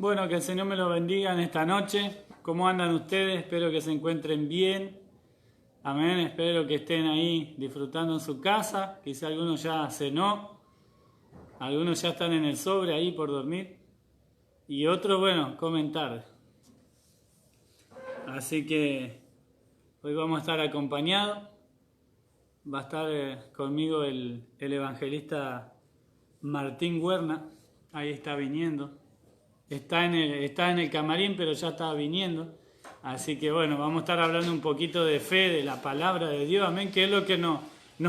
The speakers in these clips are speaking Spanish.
Bueno, que el Señor me lo bendiga en esta noche. ¿Cómo andan ustedes? Espero que se encuentren bien. Amén. Espero que estén ahí disfrutando en su casa. Quizá algunos ya cenó. Algunos ya están en el sobre ahí por dormir. Y otros, bueno, comen tarde. Así que hoy vamos a estar acompañados. Va a estar conmigo el evangelista Martín Huerna. Ahí está viniendo. Está en el camarín, pero ya está viniendo. Así que bueno, vamos a estar hablando un poquito de fe, de la palabra de Dios, amén, que es lo que nos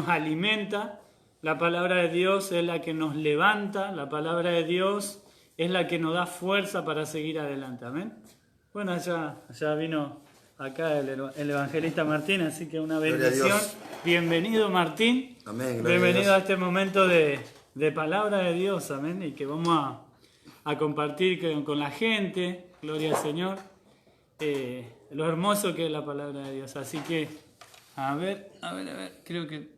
alimenta. La palabra de Dios es la que nos levanta, la palabra de Dios es la que nos da fuerza para seguir adelante, amén. Bueno, allá vino acá el evangelista Martín, así que una bendición. Bienvenido, Martín. Amén. Bienvenido a este momento de palabra de Dios, amén, y que vamos a compartir con la gente, gloria al Señor, lo hermoso que es la palabra de Dios. Así que, a ver, creo que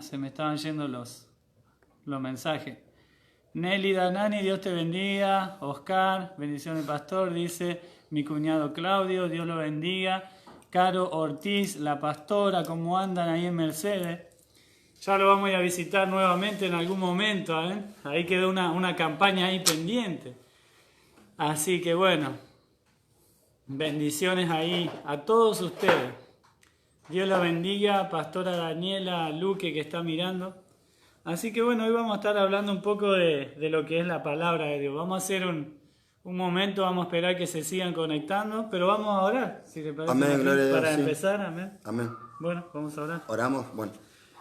se me estaban yendo los mensajes. Nelly Danani, Dios te bendiga. Oscar, bendiciones pastor, dice mi cuñado Claudio, Dios lo bendiga. Caro Ortiz, la pastora, ¿cómo andan ahí en Mercedes? Ya lo vamos a ir a visitar nuevamente en algún momento, ¿eh? Ahí quedó una campaña ahí pendiente. Así que bueno, bendiciones ahí a todos ustedes. Dios la bendiga, pastora Daniela Luque que está mirando. Así que bueno, hoy vamos a estar hablando un poco de lo que es la palabra de Dios. Vamos a hacer un momento, vamos a esperar que se sigan conectando, pero vamos a orar, si te parece. Amén, gloria a Dios, para sí. empezar, amén. Amén. Bueno, vamos a orar. Oramos. Bueno,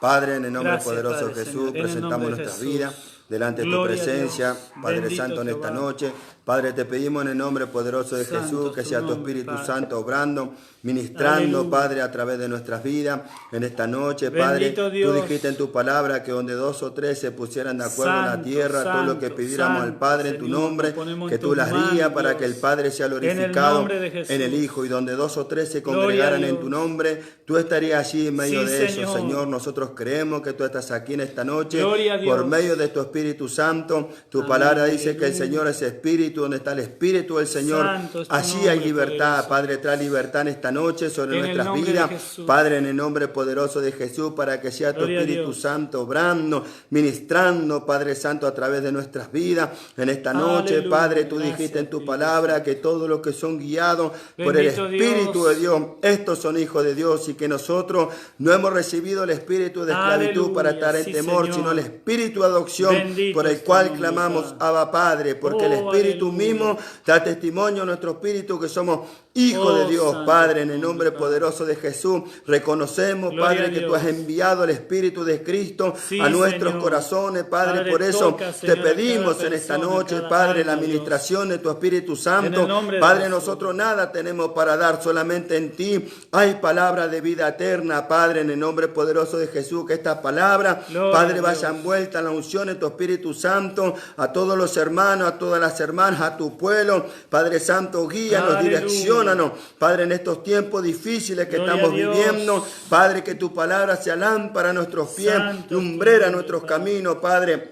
Padre, en el nombre Gracias, poderoso Padre, de Jesús, Señor. En el presentamos nombre de nuestras Jesús. vidas delante de tu Gloria a presencia, Dios. Padre Bendito Santo, en esta Jehová. noche. Padre, te pedimos en el nombre poderoso de Santo Jesús que es tu sea tu nombre, Espíritu Padre. Santo obrando, ministrando, Aleluya. Padre, a través de nuestras vidas en esta noche. Padre, Bendito tú Dios. dijiste en tu palabra que donde dos o tres se pusieran de acuerdo en la Santo, tierra, todo lo que santo, pidiéramos al santo, Padre en tu Señor, nombre, nos ponemos que en tú tus las manos, harías para que el Dios. Padre sea En el glorificado nombre de Jesús. en el Hijo, y donde dos o tres se Gloria a congregaran en Dios. tu nombre, tú estarías allí en medio Sí, de eso, Señor. Señor. Nosotros creemos que tú estás aquí en esta noche Gloria a Dios. por medio de tu Espíritu Santo. Tu Amén, palabra dice que el aleluya. Señor es Espíritu, donde está el Espíritu del Señor. Santo es tu Allí nombre hay libertad, poderoso. Padre, trae libertad en esta noche sobre En el nuestras nombre de vidas. Jesús. Padre, en el nombre poderoso de Jesús, para que sea tu Gloria a Espíritu Dios. Santo obrando, ministrando, Padre Santo, a través de nuestras vidas. En esta noche, Aleluya. Padre, tú Gracias, dijiste en tu Espíritu palabra Santo. que todos los que son guiados por el Bendito Espíritu Dios. de Dios, estos son hijos de Dios, y que nosotros no hemos recibido el espíritu de esclavitud para Aleluya. estar en Sí, temor, Señor. sino el espíritu de adopción, Bendito por el es tu cual nombre, clamamos Padre. Abba Padre, porque el Oh, Espíritu aleluya. mismo da testimonio a nuestro espíritu que somos hijos Oh, de Dios. santo Padre, es en tu el nombre, nombre Padre. poderoso de Jesús, reconocemos, Gloria Padre, a que tú Dios. has enviado el Espíritu de Cristo Sí, a nuestros Señor. corazones, Padre. Padre, Por eso toca, te Señor, a cada pedimos en esta persona, noche, cada Padre, la alma, Dios. administración de tu Espíritu En Santo. el nombre de Padre, Jesús. nosotros nada tenemos para dar, solamente en ti hay palabra de vida eterna, Padre, en el nombre poderoso de Jesús, que esta palabra, Gloria Padre, a vaya Dios. envuelta en la unción de tu Espíritu Santo, a todos los hermanos, a todas las hermanas, a tu pueblo. Padre Santo, guíanos, Aleluya. direcciónanos, Padre, en estos tiempos difíciles que Gloria estamos a Dios. viviendo. Padre, que tu palabra sea lámpara a nuestros pies, Santo lumbrera tu a nombre, nuestros Padre. caminos, Padre.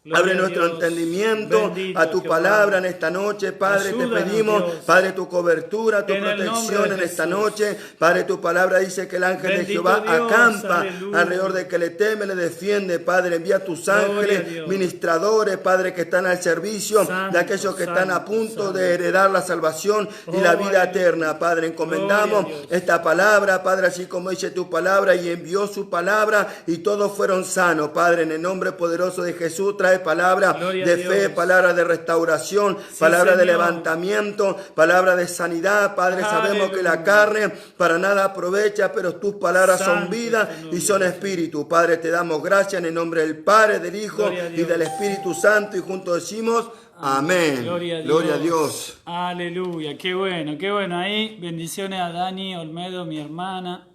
Gloria Abre a nuestro Dios. entendimiento Bendito a tu Jehová. palabra en esta noche, Padre. Te Ayúdanos, pedimos, Dios. Padre, tu cobertura, tu En el nombre protección de en esta Jesús. noche. Padre, tu palabra dice que el ángel de Bendito Jehová Dios, acampa aleluya. alrededor de que le teme, le defiende. Padre, envía tus Gloria a ángeles, Dios. ministradores, Padre, que están al servicio Santo, de aquellos que están a santo, punto santo. de heredar la salvación y Oh, la vida aleluya. eterna. Padre, encomendamos Gloria a Dios. esta palabra, Padre, así como dice tu palabra, y envió su palabra y todos fueron sanos. Padre, en el nombre poderoso de Jesús, trae palabra Gloria a de Dios. fe, palabra de restauración, palabra de Señor. levantamiento, palabra de sanidad. Padre, sabemos que la Aleluya. carne para nada aprovecha, pero tus palabras son Santo vida es tu nombre, y son Jesús. espíritu. Padre, te damos gracias en el nombre del Padre, del Hijo Gloria a y Dios. del Espíritu Santo, y juntos decimos amén. Gloria a Dios. Gloria a Dios. Aleluya, qué bueno, qué bueno. Ahí, bendiciones a Dani Olmedo, mi hermana.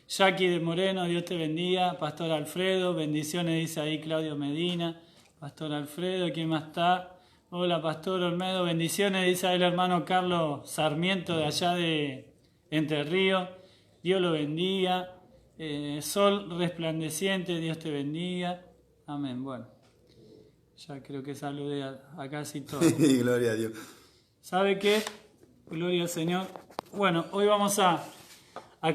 Jackie de Moreno, Dios te bendiga. Pastor Alfredo, bendiciones, dice ahí Claudio Medina. Pastor Alfredo, ¿quién más está? Hola, Pastor Olmedo, bendiciones, dice ahí el hermano Carlos Sarmiento de allá de Entre Ríos. Dios lo bendiga. Sol resplandeciente, Dios te bendiga. Amén. Bueno, ya creo que saludé a casi todos. Gloria a Dios. ¿Sabe qué? Gloria al Señor. Bueno, hoy vamos a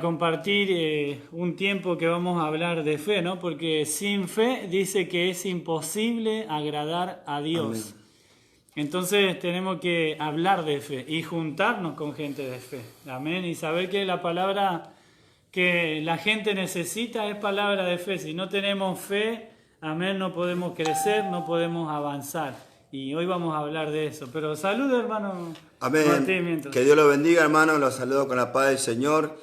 compartir un tiempo que vamos a hablar de fe, ¿no? Porque sin fe dice que es imposible agradar a Dios. Amén. Entonces tenemos que hablar de fe y juntarnos con gente de fe. Amén. Y saber que la palabra que la gente necesita es palabra de fe. Si no tenemos fe, amén, no podemos crecer, no podemos avanzar. Y hoy vamos a hablar de eso. Pero saludos, hermano. Amén. Martín, mientras. Que Dios los bendiga, hermano. Los saludo con la paz del Señor.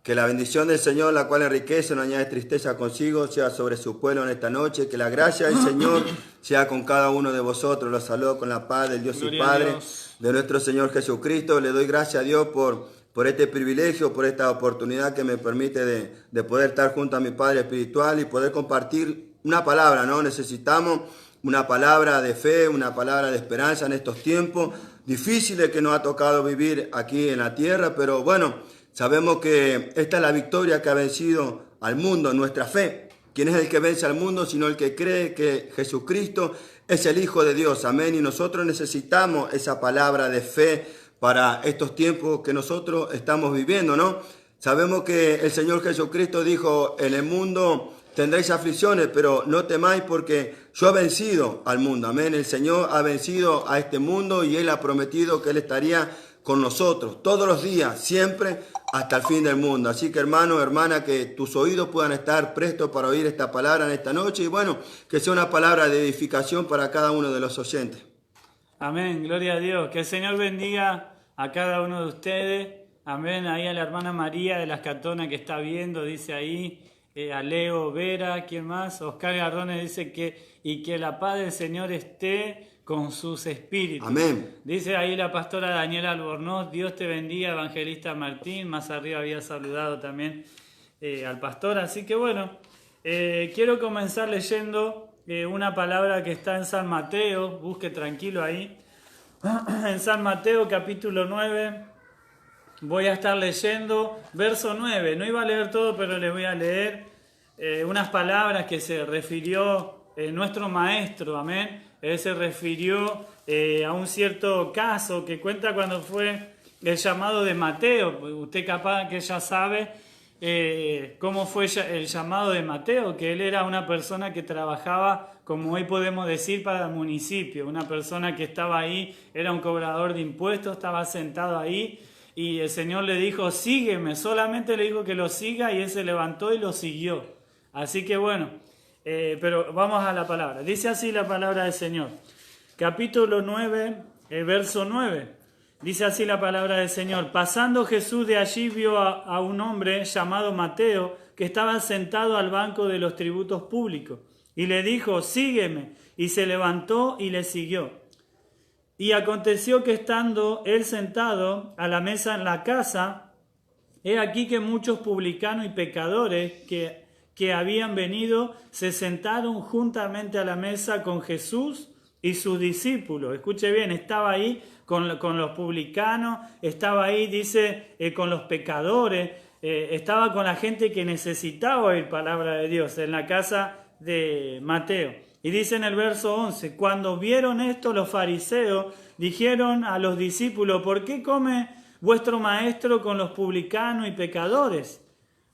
Que la bendición del Señor, la cual enriquece, no añade tristeza consigo, sea sobre su pueblo en esta noche. Que la gracia del Señor sea con cada uno de vosotros. Los saludo con la paz del Dios Gloria y Padre, a Dios. de nuestro Señor Jesucristo. Le doy gracias a Dios por este privilegio, por esta oportunidad que me permite de poder estar junto a mi Padre espiritual y poder compartir una palabra, ¿no? Necesitamos una palabra de fe, una palabra de esperanza en estos tiempos difíciles que nos ha tocado vivir aquí en la tierra, pero bueno, sabemos que esta es la victoria que ha vencido al mundo, nuestra fe. ¿Quién es el que vence al mundo sino el que cree que Jesucristo es el Hijo de Dios? Amén. Y nosotros necesitamos esa palabra de fe para estos tiempos que nosotros estamos viviendo, ¿no? Sabemos que el Señor Jesucristo dijo, en el mundo tendréis aflicciones, pero no temáis porque yo he vencido al mundo. Amén. El Señor ha vencido a este mundo y Él ha prometido que Él estaría con nosotros todos los días, siempre, hasta el fin del mundo. Así que hermano, hermana, que tus oídos puedan estar prestos para oír esta palabra en esta noche y bueno, que sea una palabra de edificación para cada uno de los oyentes. Amén, gloria a Dios. Que el Señor bendiga a cada uno de ustedes. Amén. Ahí a la hermana María de las Catonas que está viendo, dice ahí, a Leo Vera, ¿quién más? Oscar Garrones dice y que la paz del Señor esté con sus espíritus. Amén. Dice ahí la pastora Daniela Albornoz, Dios te bendiga, evangelista Martín. Más arriba había saludado también al pastor. Así que bueno, quiero comenzar leyendo una palabra que está en San Mateo. Busque tranquilo ahí. En San Mateo capítulo 9 voy a estar leyendo verso 9. No iba a leer todo, pero les voy a leer unas palabras que se refirió nuestro maestro, amén. Él se refirió a un cierto caso que cuenta cuando fue el llamado de Mateo. Usted capaz que ya sabe cómo fue el llamado de Mateo, que él era una persona que trabajaba, como hoy podemos decir, para el municipio. Una persona que estaba ahí, era un cobrador de impuestos, estaba sentado ahí y el Señor le dijo, sígueme. Solamente le dijo que lo siga y él se levantó y lo siguió. Así que bueno, pero vamos a la palabra. Dice así la palabra del Señor. Capítulo 9, verso 9. Dice así la palabra del Señor. Pasando Jesús de allí vio a un hombre llamado Mateo que estaba sentado al banco de los tributos públicos. Y le dijo, sígueme. Y se levantó y le siguió. Y aconteció que estando él sentado a la mesa en la casa, he aquí que muchos publicanos y pecadores que habían venido se sentaron juntamente a la mesa con Jesús y sus discípulos. Escuche bien, estaba ahí con los publicanos, estaba ahí, dice, con los pecadores, estaba con la gente que necesitaba oír palabra de Dios en la casa de Mateo. Y dice en el verso 11, cuando vieron esto los fariseos dijeron a los discípulos, ¿por qué come vuestro maestro con los publicanos y pecadores?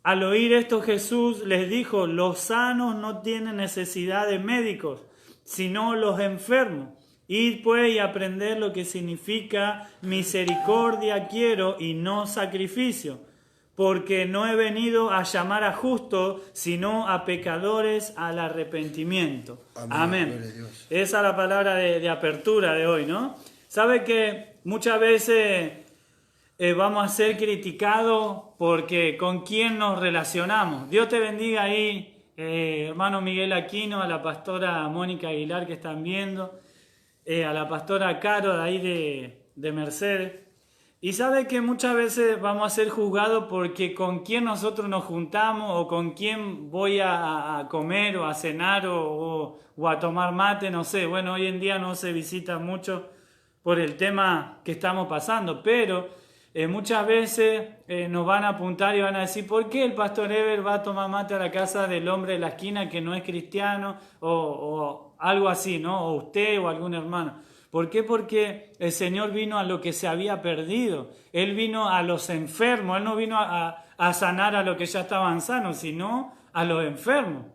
Al oír esto Jesús les dijo, los sanos no tienen necesidad de médicos, sino los enfermos. Id pues y aprended lo que significa misericordia quiero y no sacrificio, porque no he venido a llamar a justos, sino a pecadores al arrepentimiento. Amén. Esa es la palabra de apertura de hoy, ¿no? Sabe que muchas veces vamos a ser criticados porque con quién nos relacionamos. Dios te bendiga ahí, hermano Miguel Aquino, a la pastora Mónica Aguilar que están viendo, a la pastora Caro de ahí de Mercedes. Y sabe que muchas veces vamos a ser juzgados porque con quién nosotros nos juntamos o con quién voy a comer o a cenar o a tomar mate, no sé. Bueno, hoy en día no se visita mucho por el tema que estamos pasando, pero muchas veces nos van a apuntar y van a decir, ¿por qué el pastor Ever va a tomar mate a la casa del hombre de la esquina que no es cristiano o algo así, ¿no? O usted o algún hermano. ¿Por qué? Porque el Señor vino a lo que se había perdido. Él vino a los enfermos. Él no vino a sanar a los que ya estaban sanos, sino a los enfermos.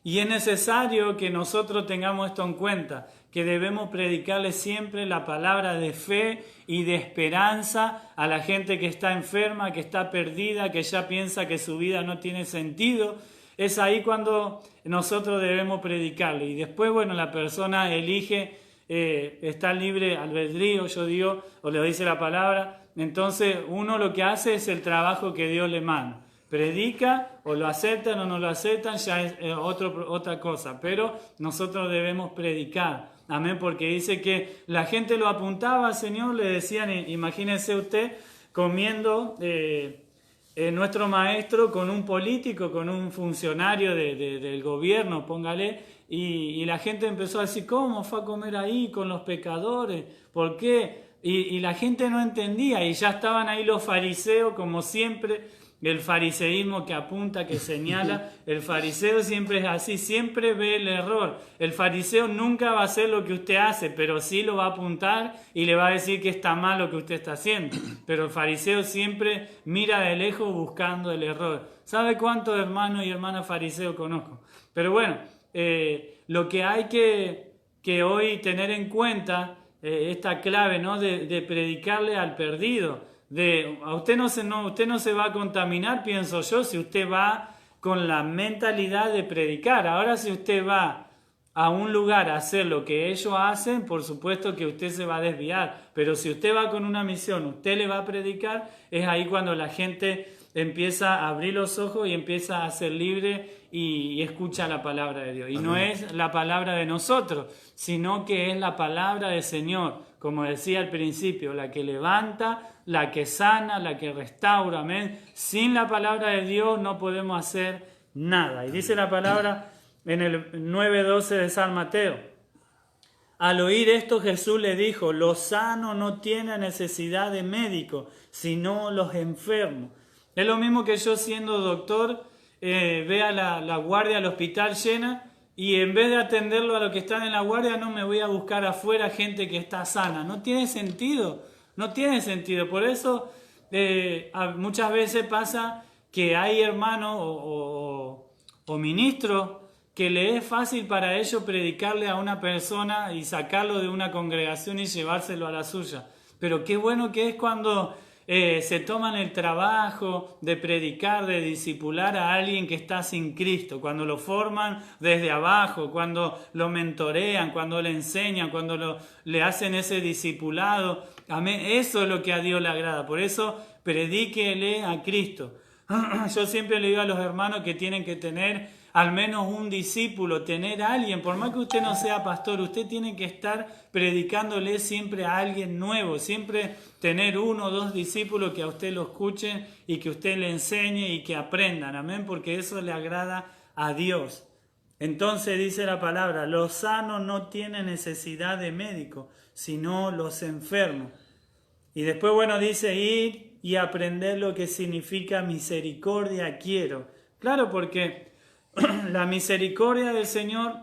Y es necesario que nosotros tengamos esto en cuenta, que debemos predicarle siempre la palabra de fe y de esperanza a la gente que está enferma, que está perdida, que ya piensa que su vida no tiene sentido. Es ahí cuando nosotros debemos predicarle. Y después, bueno, la persona elige, está libre albedrío, yo digo, o le dice la palabra. Entonces uno lo que hace es el trabajo que Dios le manda. Predica, o lo aceptan o no lo aceptan, ya es otra cosa. Pero nosotros debemos predicar. Amén, porque dice que la gente lo apuntaba al Señor, le decían, imagínese usted comiendo nuestro maestro con un político, con un funcionario del gobierno, póngale, y la gente empezó a decir, ¿cómo fue a comer ahí con los pecadores? ¿Por qué? Y la gente no entendía, y ya estaban ahí los fariseos, como siempre. El fariseísmo que apunta, que señala, el fariseo siempre es así, siempre ve el error. El fariseo nunca va a hacer lo que usted hace, pero sí lo va a apuntar y le va a decir que está mal lo que usted está haciendo. Pero el fariseo siempre mira de lejos buscando el error. ¿Sabe cuántos hermanos y hermanas fariseos conozco? Pero bueno, lo que hay que hoy tener en cuenta, esta clave, ¿no? de predicarle al perdido. Usted no se va a contaminar, pienso yo, si usted va con la mentalidad de predicar. Ahora, si usted va a un lugar a hacer lo que ellos hacen, por supuesto que usted se va a desviar. Pero si usted va con una misión, usted le va a predicar, es ahí cuando la gente empieza a abrir los ojos y empieza a ser libre y escucha la palabra de Dios. Y no es la palabra de nosotros, sino que es la palabra del Señor, como decía al principio, la que levanta, la que sana, la que restaura. Amén. Sin la palabra de Dios no podemos hacer nada. Y dice la palabra en el 9:12 de San Mateo. Al oír esto, Jesús le dijo, los sanos no tienen necesidad de médico, sino los enfermos. Es lo mismo que yo, siendo doctor, vea la guardia del hospital llena y en vez de atenderlo a los que están en la guardia, no me voy a buscar afuera gente que está sana. No tiene sentido, no tiene sentido. Por eso muchas veces pasa que hay hermanos o ministros que le es fácil para ellos predicarle a una persona y sacarlo de una congregación y llevárselo a la suya. Pero qué bueno que es cuando se toman el trabajo de predicar, de discipular a alguien que está sin Cristo, cuando lo forman desde abajo, cuando lo mentorean, cuando le enseñan, cuando le hacen ese discipulado. Amén. Eso es lo que a Dios le agrada. Por eso predíquele a Cristo. Yo siempre le digo a los hermanos que tienen que tener al menos un discípulo, tener a alguien, por más que usted no sea pastor, usted tiene que estar predicándole siempre a alguien nuevo, siempre tener 1 o 2 discípulos que a usted lo escuchen y que usted le enseñe y que aprendan, amén, porque eso le agrada a Dios. Entonces dice la palabra, los sanos no tienen necesidad de médico, sino los enfermos. Y después, bueno, dice ir y aprender lo que significa misericordia quiero. Claro, porque la misericordia del Señor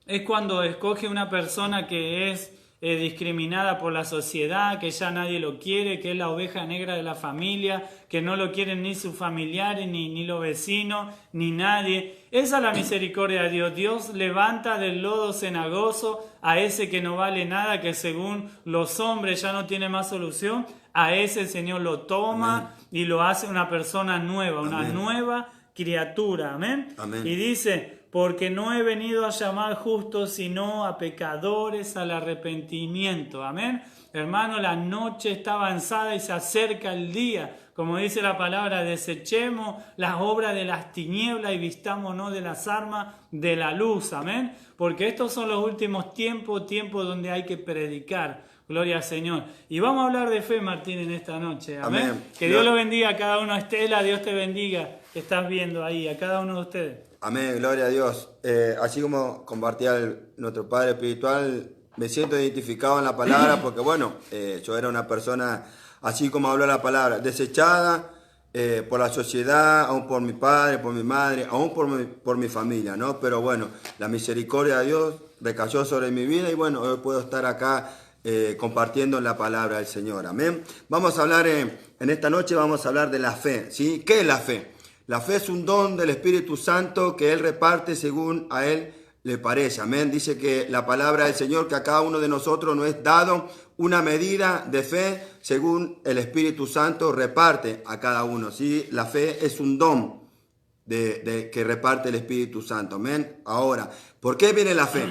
es cuando escoge una persona que es discriminada por la sociedad, que ya nadie lo quiere, que es la oveja negra de la familia, que no lo quieren ni sus familiares, ni los vecinos, ni nadie. Esa es la misericordia de Dios. Dios levanta del lodo cenagoso a ese que no vale nada, que según los hombres ya no tiene más solución. A ese el Señor lo toma y lo hace una persona nueva, una nueva criatura, amén. Amén. Y dice, porque no he venido a llamar justos, sino a pecadores al arrepentimiento, amén. Hermano, la noche está avanzada y se acerca el día. Como dice la palabra, desechemos las obras de las tinieblas y vistámonos de las armas de la luz, amén. Porque estos son los últimos tiempos donde hay que predicar. Gloria al Señor. Y vamos a hablar de fe, Martín, en esta noche. Amén. Amén. Que Dios lo bendiga a cada uno. Estela, Dios te bendiga. Que estás viendo ahí, a cada uno de ustedes. Amén, gloria a Dios. Así como compartía nuestro Padre Espiritual, me siento identificado en la palabra porque, bueno, yo era una persona, así como habló la palabra, desechada, por la sociedad, aún por mi padre, por mi madre, aún por mi familia, ¿no? Pero bueno, la misericordia de Dios recayó sobre mi vida y bueno, hoy puedo estar acá compartiendo la palabra del Señor, amén. Vamos a hablar, en esta noche vamos a hablar de la fe, ¿sí? ¿Qué es la fe? La fe es un don del Espíritu Santo que Él reparte según a Él le parece, amén. Dice que la palabra del Señor, que a cada uno de nosotros nos es dado una medida de fe según el Espíritu Santo reparte a cada uno, ¿sí? La fe es un don que reparte el Espíritu Santo, amén. Ahora, ¿por qué viene la fe?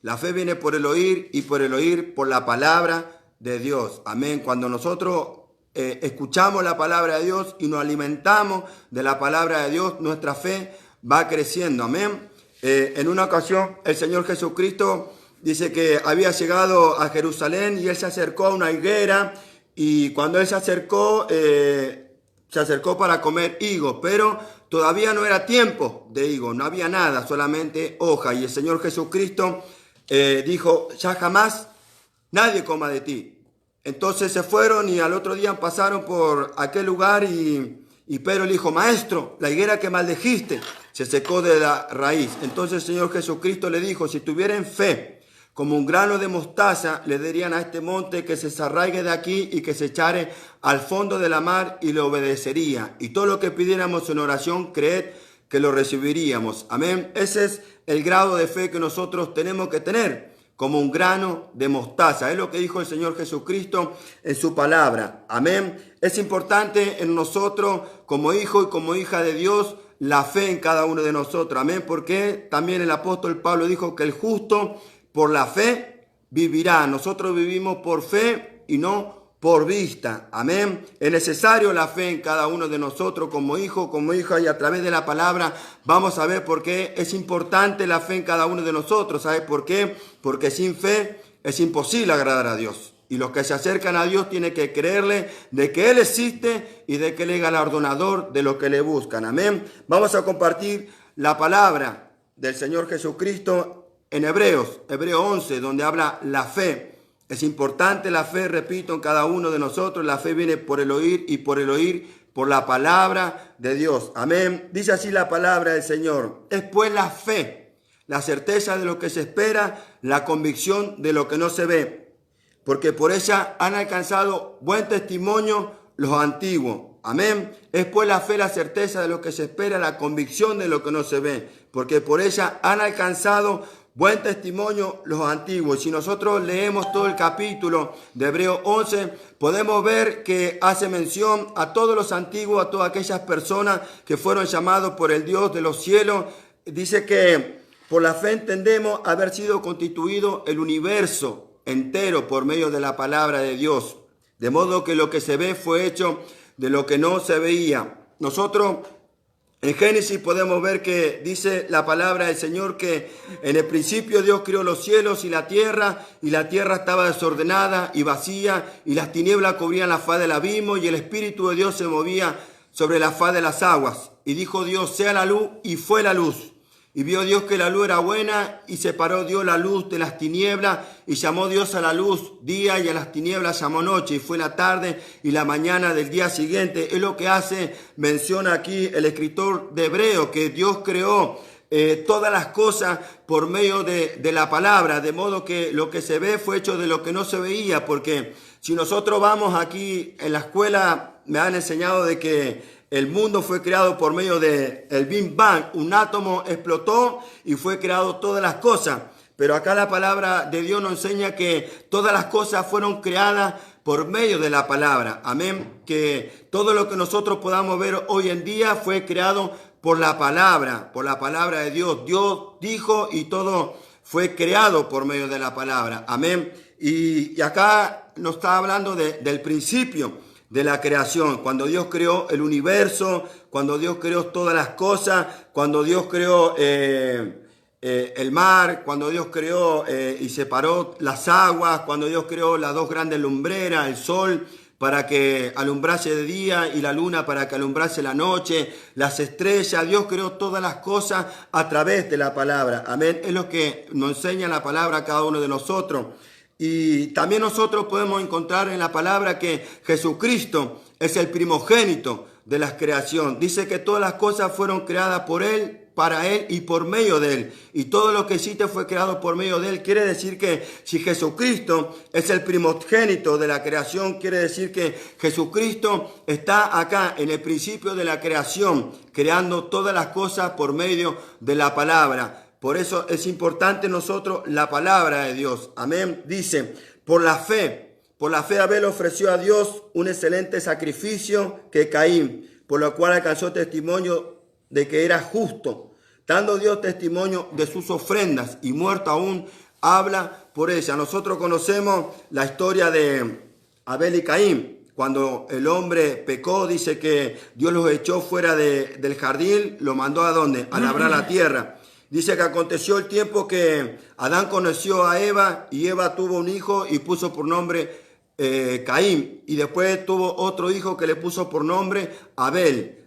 La fe viene por el oír y por el oír por la palabra de Dios, amén. Cuando nosotros escuchamos la palabra de Dios y nos alimentamos de la palabra de Dios, nuestra fe va creciendo, amén. En una ocasión el Señor Jesucristo dice que había llegado a Jerusalén y Él se acercó a una higuera y cuando Él se acercó para comer higos, pero todavía no era tiempo de higos, no había nada, solamente hoja. Y el Señor Jesucristo dijo, ya jamás nadie coma de ti. Entonces se fueron y al otro día pasaron por aquel lugar y Pedro le dijo, maestro, la higuera que maldijiste se secó de la raíz. Entonces el Señor Jesucristo le dijo, si tuvieran fe como un grano de mostaza, le dirían a este monte que se desarraigue de aquí y que se echare al fondo de la mar y le obedecería. Y todo lo que pidiéramos en oración, creed que lo recibiríamos. Amén. Ese es el grado de fe que nosotros tenemos que tener, como un grano de mostaza. Es lo que dijo el Señor Jesucristo en su palabra. Amén. Es importante en nosotros, como hijo y como hija de Dios, la fe en cada uno de nosotros. Amén. Porque también el apóstol Pablo dijo que el justo por la fe vivirá. Nosotros vivimos por fe y no por vista. Amén. Es necesario la fe en cada uno de nosotros como hijo, como hija, y a través de la palabra vamos a ver por qué es importante la fe en cada uno de nosotros. ¿Sabes por qué? Porque sin fe es imposible agradar a Dios. Y los que se acercan a Dios tienen que creerle de que Él existe y de que Él es galardonador de los que le buscan. Amén. Vamos a compartir la palabra del Señor Jesucristo en Hebreos 11, donde habla la fe. Es importante la fe, repito, en cada uno de nosotros. La fe viene por el oír y por el oír por la palabra de Dios. Amén. Dice así la palabra del Señor. Es pues la fe, la certeza de lo que se espera, la convicción de lo que no se ve. Porque por ella han alcanzado buen testimonio los antiguos. Amén. Es pues la fe, la certeza de lo que se espera, la convicción de lo que no se ve. Porque por ella han alcanzado buen testimonio los antiguos. Si nosotros leemos todo el capítulo de Hebreos 11, podemos ver que hace mención a todos los antiguos, a todas aquellas personas que fueron llamados por el Dios de los cielos. Dice que por la fe entendemos haber sido constituido el universo entero por medio de la palabra de Dios. De modo que lo que se ve fue hecho de lo que no se veía. Nosotros en Génesis podemos ver que dice la palabra del Señor que en el principio Dios creó los cielos y la tierra estaba desordenada y vacía, y las tinieblas cubrían la faz del abismo, y el Espíritu de Dios se movía sobre la faz de las aguas. Y dijo Dios, sea la luz, y fue la luz. Y vio Dios que la luz era buena, y separó Dios la luz de las tinieblas, y llamó Dios a la luz día, y a las tinieblas llamó noche, y fue la tarde y la mañana del día siguiente. Es lo que menciona aquí el escritor de Hebreo, que Dios creó todas las cosas por medio de la palabra, de modo que lo que se ve fue hecho de lo que no se veía, porque si nosotros vamos aquí en la escuela, me han enseñado de que el mundo fue creado por medio del Big Bang. Un átomo explotó y fue creado todas las cosas. Pero acá la palabra de Dios nos enseña que todas las cosas fueron creadas por medio de la palabra. Amén. Que todo lo que nosotros podamos ver hoy en día fue creado por la palabra de Dios. Dios dijo y todo fue creado por medio de la palabra. Amén. Y acá nos está hablando del principio de la creación, cuando Dios creó el universo, cuando Dios creó todas las cosas, cuando Dios creó el mar, cuando Dios creó y separó las aguas, cuando Dios creó las dos grandes lumbreras, el sol para que alumbrase de día y la luna para que alumbrase la noche, las estrellas. Dios creó todas las cosas a través de la palabra. Amén. Es lo que nos enseña la palabra a cada uno de nosotros. Y también nosotros podemos encontrar en la palabra que Jesucristo es el primogénito de la creación. Dice que todas las cosas fueron creadas por Él, para Él y por medio de Él. Y todo lo que existe fue creado por medio de Él. Quiere decir que si Jesucristo es el primogénito de la creación, quiere decir que Jesucristo está acá en el principio de la creación, creando todas las cosas por medio de la palabra. Por eso es importante nosotros la palabra de Dios. Amén. Dice, por la fe Abel ofreció a Dios un excelente sacrificio que Caín, por lo cual alcanzó testimonio de que era justo, dando Dios testimonio de sus ofrendas, y muerto aún habla por ella. Nosotros conocemos la historia de Abel y Caín. Cuando el hombre pecó, dice que Dios los echó fuera del jardín, lo mandó ¿a dónde? A labrar la tierra. Dice que aconteció el tiempo que Adán conoció a Eva, y Eva tuvo un hijo y puso por nombre Caín, y después tuvo otro hijo que le puso por nombre Abel.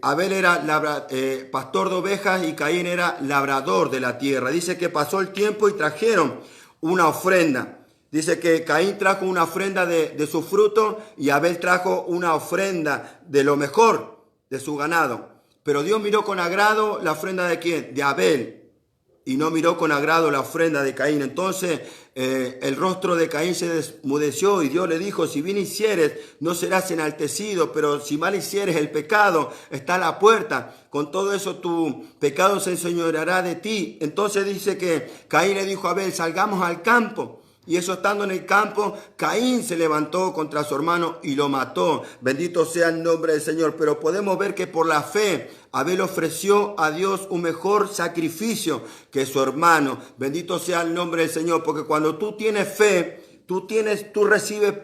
Abel era pastor de ovejas y Caín era labrador de la tierra. Dice que pasó el tiempo y trajeron una ofrenda. Dice que Caín trajo una ofrenda de su fruto y Abel trajo una ofrenda de lo mejor de su ganado. Pero Dios miró con agrado la ofrenda ¿de quién? De Abel. Y no miró con agrado la ofrenda de Caín. Entonces el rostro de Caín se desmudeció y Dios le dijo, si bien hicieres, no serás enaltecido, pero si mal hicieres, el pecado está a la puerta. Con todo eso tu pecado se enseñoreará de ti. Entonces dice que Caín le dijo a Abel, salgamos al campo. Y eso estando en el campo, Caín se levantó contra su hermano y lo mató. Bendito sea el nombre del Señor. Pero podemos ver que por la fe Abel ofreció a Dios un mejor sacrificio que su hermano. Bendito sea el nombre del Señor. Porque cuando tú tienes fe, tú recibes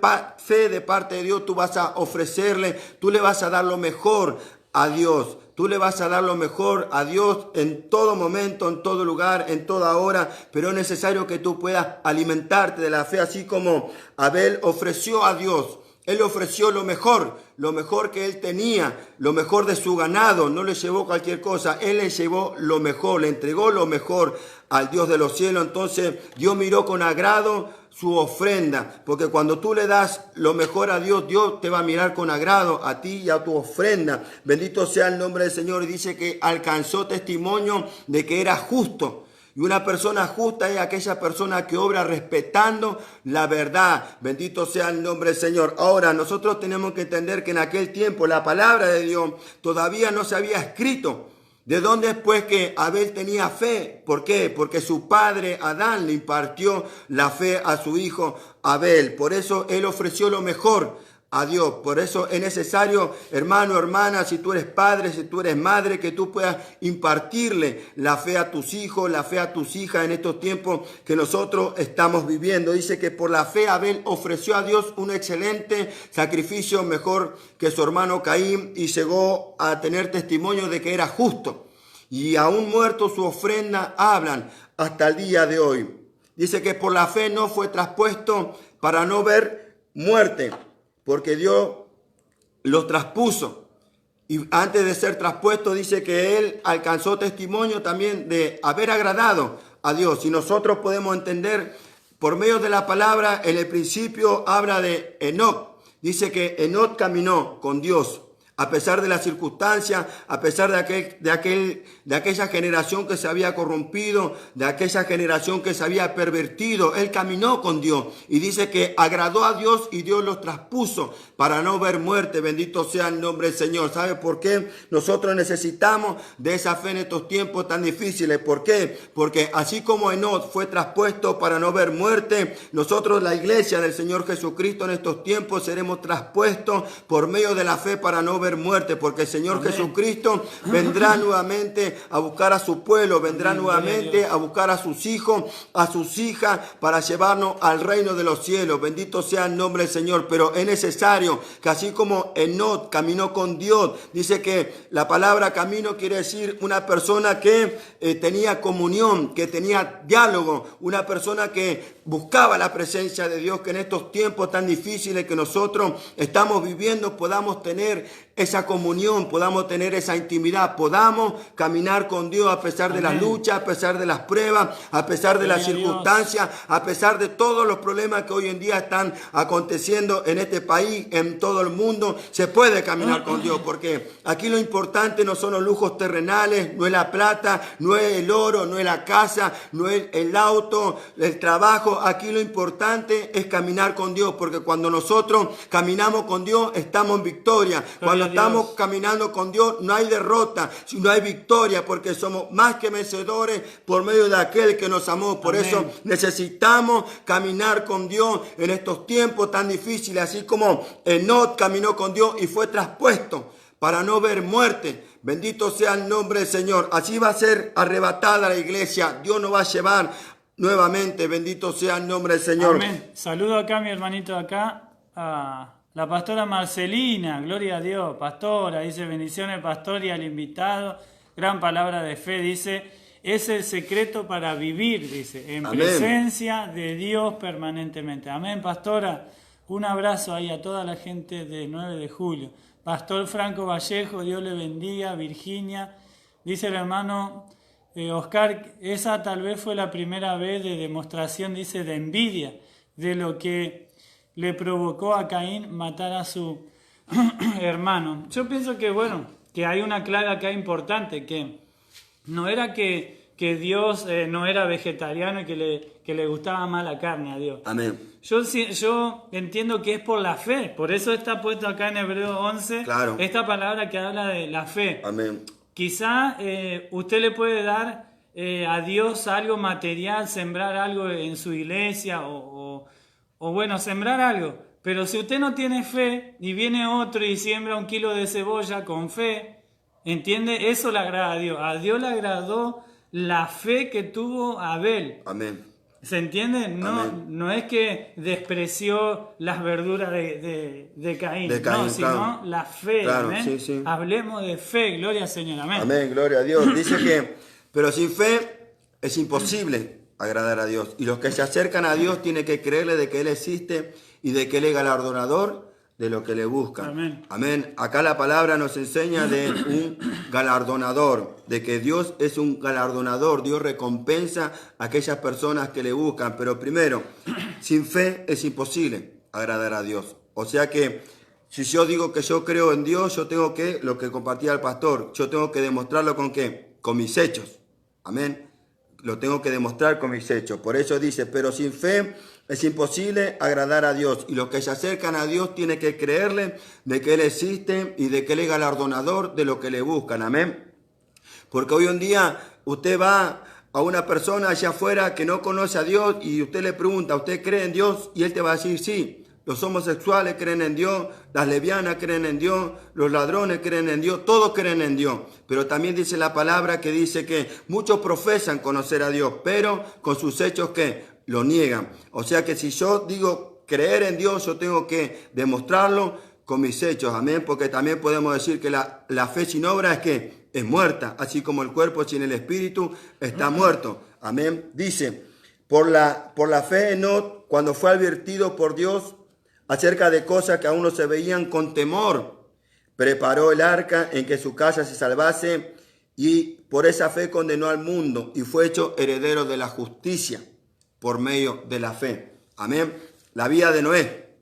fe de parte de Dios, tú vas a ofrecerle, tú le vas a dar lo mejor a Dios. Tú le vas a dar lo mejor a Dios en todo momento, en todo lugar, en toda hora, pero es necesario que tú puedas alimentarte de la fe, así como Abel ofreció a Dios. Él ofreció lo mejor que él tenía, lo mejor de su ganado, no le llevó cualquier cosa, él le llevó lo mejor, le entregó lo mejor al Dios de los cielos. Entonces Dios miró con agrado su ofrenda, porque cuando tú le das lo mejor a Dios, Dios te va a mirar con agrado a ti y a tu ofrenda. Bendito sea el nombre del Señor. Y dice que alcanzó testimonio de que era justo. Y una persona justa es aquella persona que obra respetando la verdad. Bendito sea el nombre del Señor. Ahora, nosotros tenemos que entender que en aquel tiempo la palabra de Dios todavía no se había escrito. ¿De dónde es pues que Abel tenía fe? ¿Por qué? Porque su padre Adán le impartió la fe a su hijo Abel. Por eso él ofreció lo mejor a Dios. Por eso es necesario, hermano, hermana, si tú eres padre, si tú eres madre, que tú puedas impartirle la fe a tus hijos, la fe a tus hijas en estos tiempos que nosotros estamos viviendo. Dice que por la fe Abel ofreció a Dios un excelente sacrificio, mejor que su hermano Caín, y llegó a tener testimonio de que era justo. Y aún muerto su ofrenda hablan hasta el día de hoy. Dice que por la fe no fue traspuesto para no ver muerte, porque Dios los traspuso. Y antes de ser traspuesto dice que él alcanzó testimonio también de haber agradado a Dios. Y nosotros podemos entender por medio de la palabra, en el principio habla de Enoc. Dice que Enoc caminó con Dios. A pesar de las circunstancias, a pesar de aquella generación que se había corrompido, de aquella generación que se había pervertido, él caminó con Dios y dice que agradó a Dios y Dios los traspuso para no ver muerte. Bendito sea el nombre del Señor. ¿Sabe por qué? Nosotros necesitamos de esa fe en estos tiempos tan difíciles. ¿Por qué? Porque así como Enoc fue traspuesto para no ver muerte, nosotros, la iglesia del Señor Jesucristo, en estos tiempos seremos traspuestos por medio de la fe para no ver muerte, porque el Señor Amén. Jesucristo vendrá nuevamente a buscar a su pueblo, vendrá Amén. Nuevamente a buscar a sus hijos, a sus hijas, para llevarnos al reino de los cielos. Bendito sea el nombre del Señor. Pero es necesario que así como Enoc caminó con Dios, dice que la palabra camino quiere decir una persona que tenía comunión, que tenía diálogo, una persona que buscaba la presencia de Dios, que en estos tiempos tan difíciles que nosotros estamos viviendo podamos tener esa comunión, podamos tener esa intimidad, podamos caminar con Dios a pesar de las luchas, a pesar de las pruebas, a pesar de las circunstancias, a pesar de todos los problemas que hoy en día están aconteciendo en este país, en todo el mundo. Se puede caminar con Dios, porque aquí lo importante no son los lujos terrenales, no es la plata, no es el oro, no es la casa, no es el auto, el trabajo. Aquí lo importante es caminar con Dios, porque cuando nosotros caminamos con Dios estamos en victoria. Cuando estamos caminando con Dios no hay derrota, sino hay victoria, porque somos más que vencedores por medio de aquel que nos amó. Por eso necesitamos caminar con Dios en estos tiempos tan difíciles, así como Enoc caminó con Dios y fue traspuesto para no ver muerte. Bendito sea el nombre del Señor. Así va a ser arrebatada la iglesia. Dios nos va a llevar nuevamente. Bendito sea el nombre del Señor. Amén. Saludo acá a mi hermanito acá, a la pastora Marcelina. Gloria a Dios. Pastora, dice: bendiciones, pastor, y al invitado. Gran palabra de fe, dice: es el secreto para vivir, dice, en presencia de Dios permanentemente. Amén, pastora. Un abrazo ahí a toda la gente de 9 de julio. Pastor Franco Vallejo, Dios le bendiga. Virginia, dice el hermano Oscar, esa tal vez fue la primera vez de demostración, dice, de envidia, de lo que le provocó a Caín matar a su hermano. Yo pienso que, bueno, que hay una clave acá importante, que no era que Dios no era vegetariano y que le gustaba más la carne a Dios. Amén. Yo entiendo que es por la fe, por eso está puesto acá en Hebreos 11, claro, esta palabra que habla de la fe. Amén. Quizá usted le puede dar a Dios algo material, sembrar algo en su iglesia o bueno, sembrar algo. Pero si usted no tiene fe y viene otro y siembra 1 kilo de cebolla con fe, ¿entiende? Eso le agrada a Dios. A Dios le agradó la fe que tuvo Abel. Amén. ¿Se entiende? No es que despreció las verduras de Caín, no, sino claro, la fe. Claro, amén. Sí, sí. Hablemos de fe, gloria al Señor. Amén. Amén, gloria a Dios. Dice que, pero sin fe es imposible agradar a Dios. Y los que se acercan a Dios tienen que creerle de que Él existe y de que Él es galardonador de lo que le buscan. Amén. Amén. Acá la palabra nos enseña de un galardonador, de que Dios es un galardonador. Dios recompensa a aquellas personas que le buscan. Pero primero, sin fe es imposible agradar a Dios. O sea que si yo digo que yo creo en Dios, yo tengo que, lo que compartía el pastor, yo tengo que demostrarlo ¿con qué? Con mis hechos. Amén. Lo tengo que demostrar con mis hechos. Por eso dice, pero sin fe es imposible agradar a Dios. Y los que se acercan a Dios tienen que creerle de que Él existe y de que Él es galardonador de lo que le buscan. Amén. Porque hoy en día usted va a una persona allá afuera que no conoce a Dios y usted le pregunta, ¿usted cree en Dios? Y Él te va a decir, sí. Los homosexuales creen en Dios, las lesbianas creen en Dios, los ladrones creen en Dios, todos creen en Dios. Pero también dice la palabra que dice que muchos profesan conocer a Dios, pero con sus hechos que lo niegan. O sea que si yo digo creer en Dios, yo tengo que demostrarlo con mis hechos. Amén, porque también podemos decir que la fe sin obra es que es muerta, así como el cuerpo sin el espíritu está muerto. Amén. Dice, por la fe Enoc, cuando fue advertido por Dios acerca de cosas que aún no se veían con temor, preparó el arca en que su casa se salvase y por esa fe condenó al mundo y fue hecho heredero de la justicia por medio de la fe. Amén. La vida de Noé.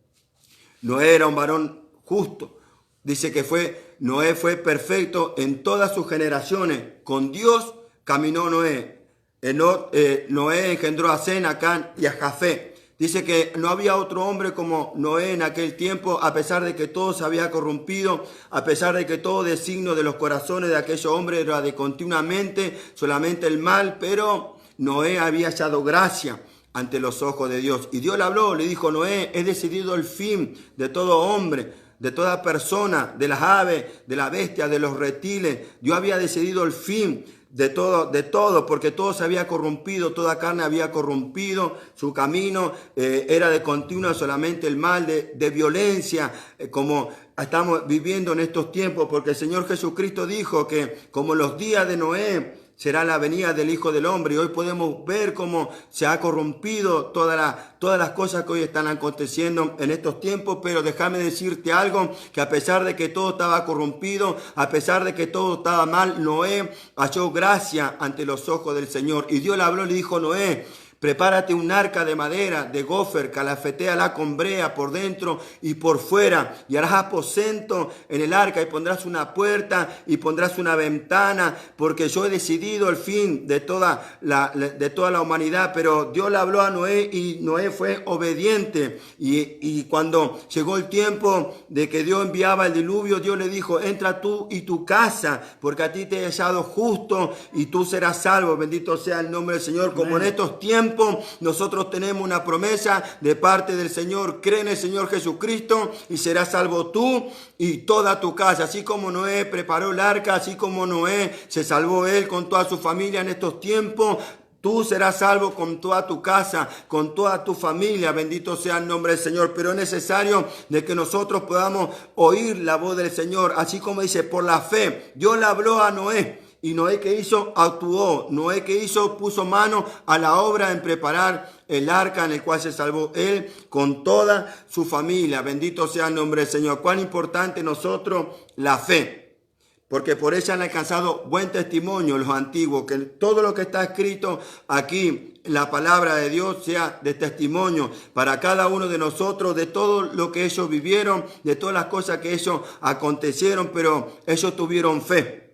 Noé era un varón justo. Dice que Noé fue perfecto en todas sus generaciones. Con Dios caminó Noé. Noé engendró a Sem, a Cam y a Jafet. Dice que no había otro hombre como Noé en aquel tiempo, a pesar de que todo se había corrompido, a pesar de que todo designio de los corazones de aquellos hombres era de continuamente solamente el mal, pero Noé había hallado gracia ante los ojos de Dios. Y Dios le habló, le dijo, Noé, he decidido el fin de todo hombre, de toda persona, de las aves, de la bestia, de los reptiles. Dios había decidido el fin de todo, porque todo se había corrompido, toda carne había corrompido, su camino era de continuo solamente el mal, de violencia, como estamos viviendo en estos tiempos, porque el Señor Jesucristo dijo que como los días de Noé será la venida del Hijo del Hombre. Y hoy podemos ver cómo se ha corrompido todas las cosas que hoy están aconteciendo en estos tiempos. Pero déjame decirte algo, que a pesar de que todo estaba corrompido, a pesar de que todo estaba mal, Noé halló gracia ante los ojos del Señor. Y Dios le habló y le dijo: Noé, prepárate un arca de madera, de gofer, calafetéala con brea por dentro y por fuera, y harás aposento en el arca, y pondrás una puerta y pondrás una ventana, porque yo he decidido el fin de toda la humanidad. Pero Dios le habló a Noé y Noé fue obediente. Y cuando llegó el tiempo de que Dios enviaba el diluvio, Dios le dijo: entra tú y tu casa, porque a ti te he hallado justo y tú serás salvo. Bendito sea el nombre del Señor. Como en estos tiempos nosotros tenemos una promesa de parte del Señor: cree en el Señor Jesucristo y serás salvo tú y toda tu casa. Así como Noé preparó el arca, así como Noé se salvó él con toda su familia en estos tiempos, tú serás salvo con toda tu casa, con toda tu familia. Bendito sea el nombre del Señor. Pero es necesario de que nosotros podamos oír la voz del Señor. Así como dice, por la fe. Dios le habló a Noé. Y Noé, ¿qué hizo? Actuó. Noé, ¿qué hizo? Puso mano a la obra en preparar el arca, en el cual se salvó él con toda su familia. Bendito sea el nombre del Señor. Cuán importante nosotros la fe. Porque por ella han alcanzado buen testimonio los antiguos. Que todo lo que está escrito aquí, la palabra de Dios, sea de testimonio para cada uno de nosotros, de todo lo que ellos vivieron, de todas las cosas que ellos acontecieron, pero ellos tuvieron fe.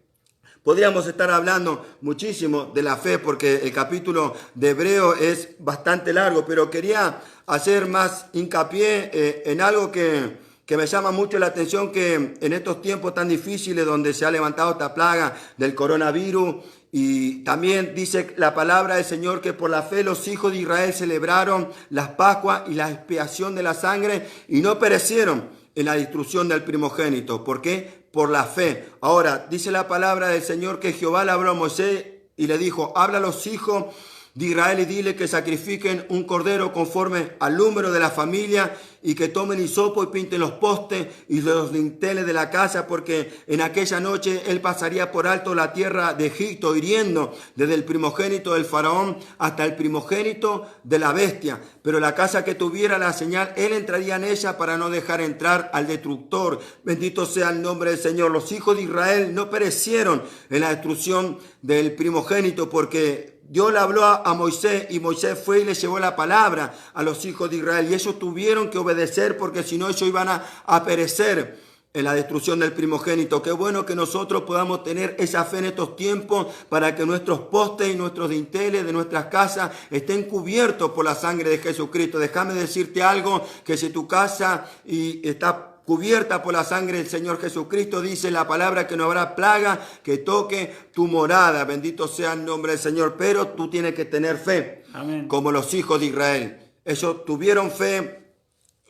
Podríamos estar hablando muchísimo de la fe, porque el capítulo de Hebreo es bastante largo, pero quería hacer más hincapié en algo que me llama mucho la atención, que en estos tiempos tan difíciles donde se ha levantado esta plaga del coronavirus, y también dice la palabra del Señor que por la fe los hijos de Israel celebraron las Pascuas y la expiación de la sangre y no perecieron en la destrucción del primogénito. ¿Por qué? Por la fe. Ahora, dice la palabra del Señor que Jehová le habló a Moisés y le dijo: habla a los hijos de Israel y dile que sacrifiquen un cordero conforme al número de la familia, y que tomen hisopo y pinten los postes y los dinteles de la casa, porque en aquella noche él pasaría por alto la tierra de Egipto, hiriendo desde el primogénito del faraón hasta el primogénito de la bestia. Pero la casa que tuviera la señal, él entraría en ella para no dejar entrar al destructor. Bendito sea el nombre del Señor. Los hijos de Israel no perecieron en la destrucción del primogénito, porque Dios le habló a Moisés, y Moisés fue y le llevó la palabra a los hijos de Israel, y ellos tuvieron que obedecer, porque si no ellos iban a perecer en la destrucción del primogénito. Qué bueno que nosotros podamos tener esa fe en estos tiempos, para que nuestros postes y nuestros dinteles de nuestras casas estén cubiertos por la sangre de Jesucristo. Déjame decirte algo, que si tu casa está cubierta por la sangre del Señor Jesucristo, dice la palabra que no habrá plaga que toque tu morada. Bendito sea el nombre del Señor. Pero tú tienes que tener fe. Amén. Como los hijos de Israel. Ellos tuvieron fe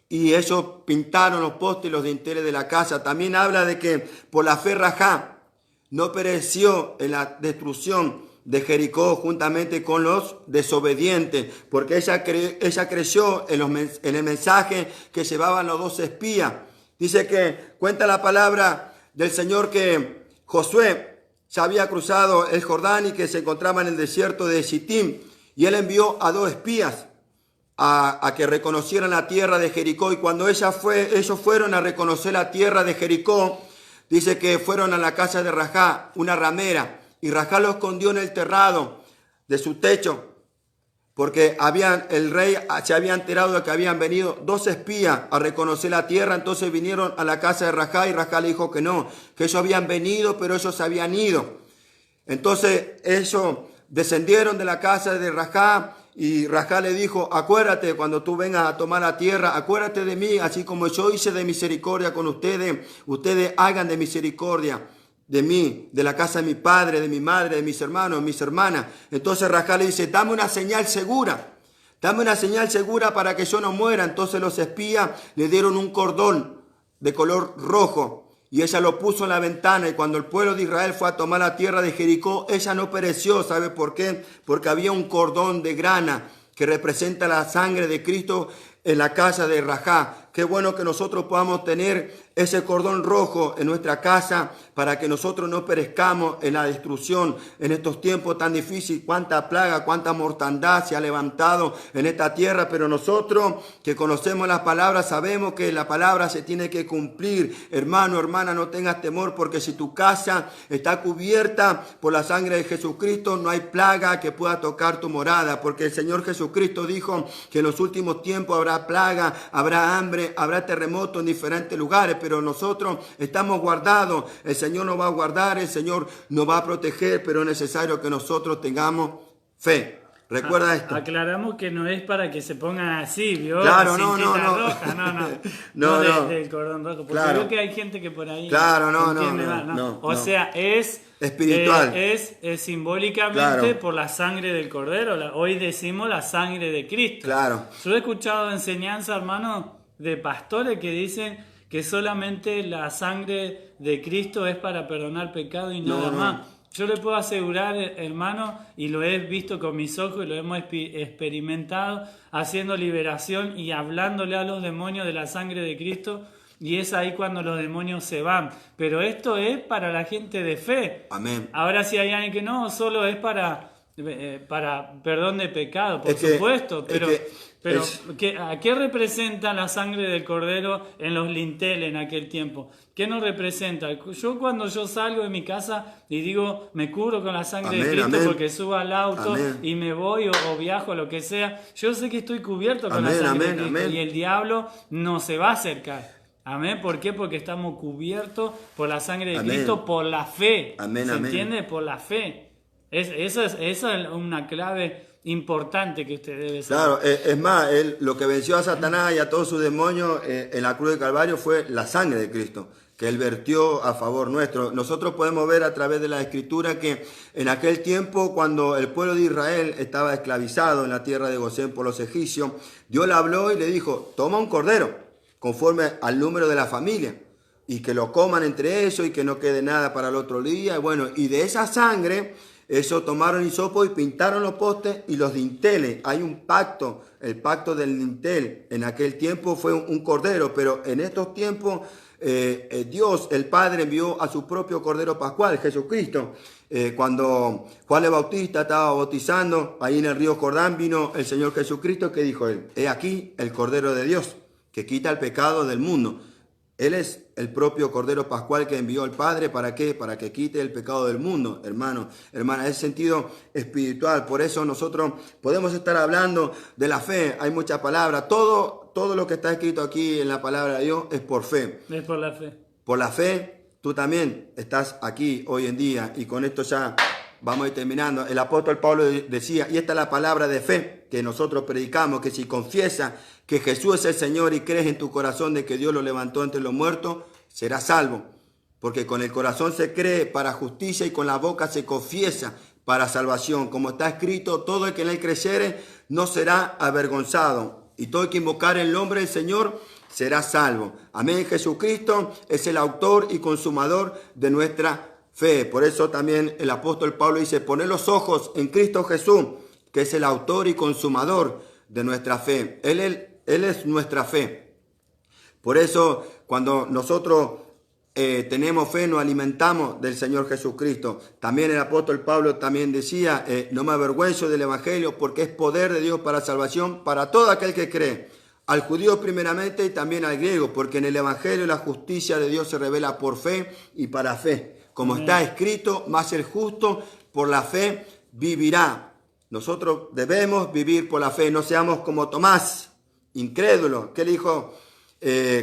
y ellos pintaron los postes y los dinteles de la casa. También habla de que por la fe Rajá no pereció en la destrucción de Jericó juntamente con los desobedientes, porque ella creyó en el mensaje que llevaban los dos espías. Dice que cuenta la palabra del Señor que Josué ya había cruzado el Jordán y que se encontraba en el desierto de Sittim, y él envió a 2 espías a que reconocieran la tierra de Jericó. Y cuando ellos fueron a reconocer la tierra de Jericó, dice que fueron a la casa de Rajá, una ramera, y Rajá lo escondió en el terrado de su techo, porque el rey se había enterado de que habían venido 2 espías a reconocer la tierra. Entonces vinieron a la casa de Rajá, y Rajá le dijo que no, que ellos habían venido, pero ellos habían ido. Entonces ellos descendieron de la casa de Rajá, y Rajá le dijo: acuérdate cuando tú vengas a tomar la tierra, acuérdate de mí, así como yo hice de misericordia con ustedes, ustedes hagan de misericordia de mí, de la casa de mi padre, de mi madre, de mis hermanos, de mis hermanas. Entonces Rajá le dice: dame una señal segura para que yo no muera. Entonces los espías le dieron un cordón de color rojo, y ella lo puso en la ventana, y cuando el pueblo de Israel fue a tomar la tierra de Jericó, ella no pereció. ¿Sabe por qué? Porque había un cordón de grana que representa la sangre de Cristo en la casa de Rajá, Qué bueno que nosotros podamos tener ese cordón rojo en nuestra casa para que nosotros no perezcamos en la destrucción en estos tiempos tan difíciles. Cuánta plaga, cuánta mortandad se ha levantado en esta tierra, pero nosotros que conocemos las palabras sabemos que la palabra se tiene que cumplir. Hermano, hermana, no tengas temor, porque si tu casa está cubierta por la sangre de Jesucristo, no hay plaga que pueda tocar tu morada, porque el Señor Jesucristo dijo que en los últimos tiempos habrá plaga, habrá hambre, habrá terremotos en diferentes lugares, pero nosotros estamos guardados. El Señor nos va a guardar, el Señor nos va a proteger, pero es necesario que nosotros tengamos fe. Recuerda esto. Aclaramos que no es para que se pongan así, ¿vio? Claro, no. roja, no. Del cordón rojo, porque claro. Veo que hay gente que por ahí claro, entiende mal, ¿no? O sea, es espiritual. Es simbólicamente claro. por la sangre del Cordero. Hoy decimos la sangre de Cristo. Claro. Yo he escuchado enseñanza, hermano, de pastores que dicen que solamente la sangre de Cristo es para perdonar pecado y nada más. Yo le puedo asegurar, hermano, y lo he visto con mis ojos y lo hemos experimentado, haciendo liberación y hablándole a los demonios de la sangre de Cristo, y es ahí cuando los demonios se van. Pero esto es para la gente de fe. Amén. Ahora si hay alguien que no, solo es para perdón de pecado, por supuesto, pero ¿a qué representa la sangre del Cordero en los linteles en aquel tiempo? ¿Qué nos representa? Cuando yo salgo de mi casa y digo, me cubro con la sangre de Cristo porque subo al auto y me voy o viajo, lo que sea, yo sé que estoy cubierto con la sangre de Cristo y el diablo no se va a acercar. Amén. ¿Por qué? Porque estamos cubiertos por la sangre de Cristo, por la fe. ¿Se entiende? Por la fe. Esa es una clave importante que usted debe saber. Claro, es más, lo que venció a Satanás y a todos sus demonios en la cruz de Calvario fue la sangre de Cristo, que Él vertió a favor nuestro. Nosotros podemos ver a través de la Escritura que en aquel tiempo, cuando el pueblo de Israel estaba esclavizado en la tierra de Gosén por los egipcios, Dios le habló y le dijo, toma un cordero, conforme al número de la familia, y que lo coman entre ellos y que no quede nada para el otro día. Bueno, y de esa sangre, eso tomaron hisopo y pintaron los postes y los dinteles. Hay un pacto, el pacto del dintel. En aquel tiempo fue un cordero, pero en estos tiempos Dios, el Padre, envió a su propio cordero pascual, Jesucristo. Cuando Juan el Bautista estaba bautizando, ahí en el río Jordán vino el Señor Jesucristo, que dijo él, he aquí el cordero de Dios, que quita el pecado del mundo. Él es el propio Cordero Pascual que envió el Padre. ¿Para qué? Para que quite el pecado del mundo, hermano, hermana. Es sentido espiritual. Por eso nosotros podemos estar hablando de la fe. Hay muchas palabras. Todo lo que está escrito aquí en la palabra de Dios es por fe. Es por la fe. Por la fe, tú también estás aquí hoy en día. Y con esto ya vamos a ir terminando. El apóstol Pablo decía, y esta es la palabra de fe que nosotros predicamos, que si confiesas que Jesús es el Señor y crees en tu corazón de que Dios lo levantó entre los muertos, serás salvo. Porque con el corazón se cree para justicia y con la boca se confiesa para salvación. Como está escrito, todo el que en él creyere no será avergonzado. Y todo el que invocar el nombre del Señor será salvo. Amén. Jesucristo es el autor y consumador de nuestra fe. Por eso también el apóstol Pablo dice, poned los ojos en Cristo Jesús, que es el autor y consumador de nuestra fe. Él es nuestra fe. Por eso, cuando nosotros tenemos fe, nos alimentamos del Señor Jesucristo. También el apóstol Pablo también decía, no me avergüenzo del Evangelio, porque es poder de Dios para salvación para todo aquel que cree. Al judío primeramente y también al griego, porque en el Evangelio la justicia de Dios se revela por fe y para fe. Como está escrito, más el justo por la fe vivirá. Nosotros debemos vivir por la fe, no seamos como Tomás, incrédulo. ¿Qué le dijo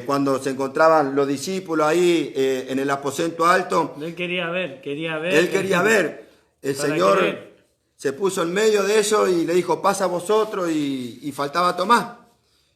cuando se encontraban los discípulos ahí en el aposento alto? Él quería ver. Él quería ver. El Señor se puso en medio de ellos y le dijo, pasa vosotros, y faltaba Tomás.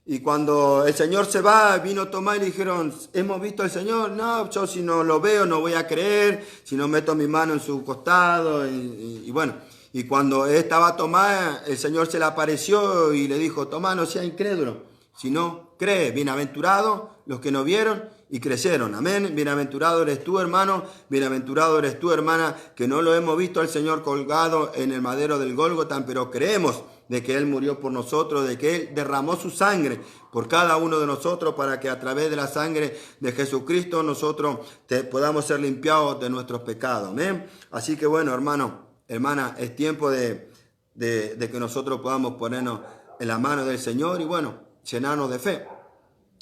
Y cuando el Señor se va, vino Tomás y le dijeron, ¿hemos visto al Señor? No, yo si no lo veo no voy a creer, si no meto mi mano en su costado. Y bueno, y cuando estaba Tomás, el Señor se le apareció y le dijo, Tomás, no seas incrédulo, sino cree. Bienaventurados los que no vieron y creyeron. Amén. Bienaventurado eres tú, hermano, bienaventurado eres tú, hermana, que no lo hemos visto al Señor colgado en el madero del Gólgota, pero creemos de que Él murió por nosotros, de que Él derramó su sangre por cada uno de nosotros para que a través de la sangre de Jesucristo nosotros podamos ser limpiados de nuestros pecados. Amén. Así que bueno, hermano, hermana, es tiempo de que nosotros podamos ponernos en la mano del Señor y bueno, llenarnos de fe.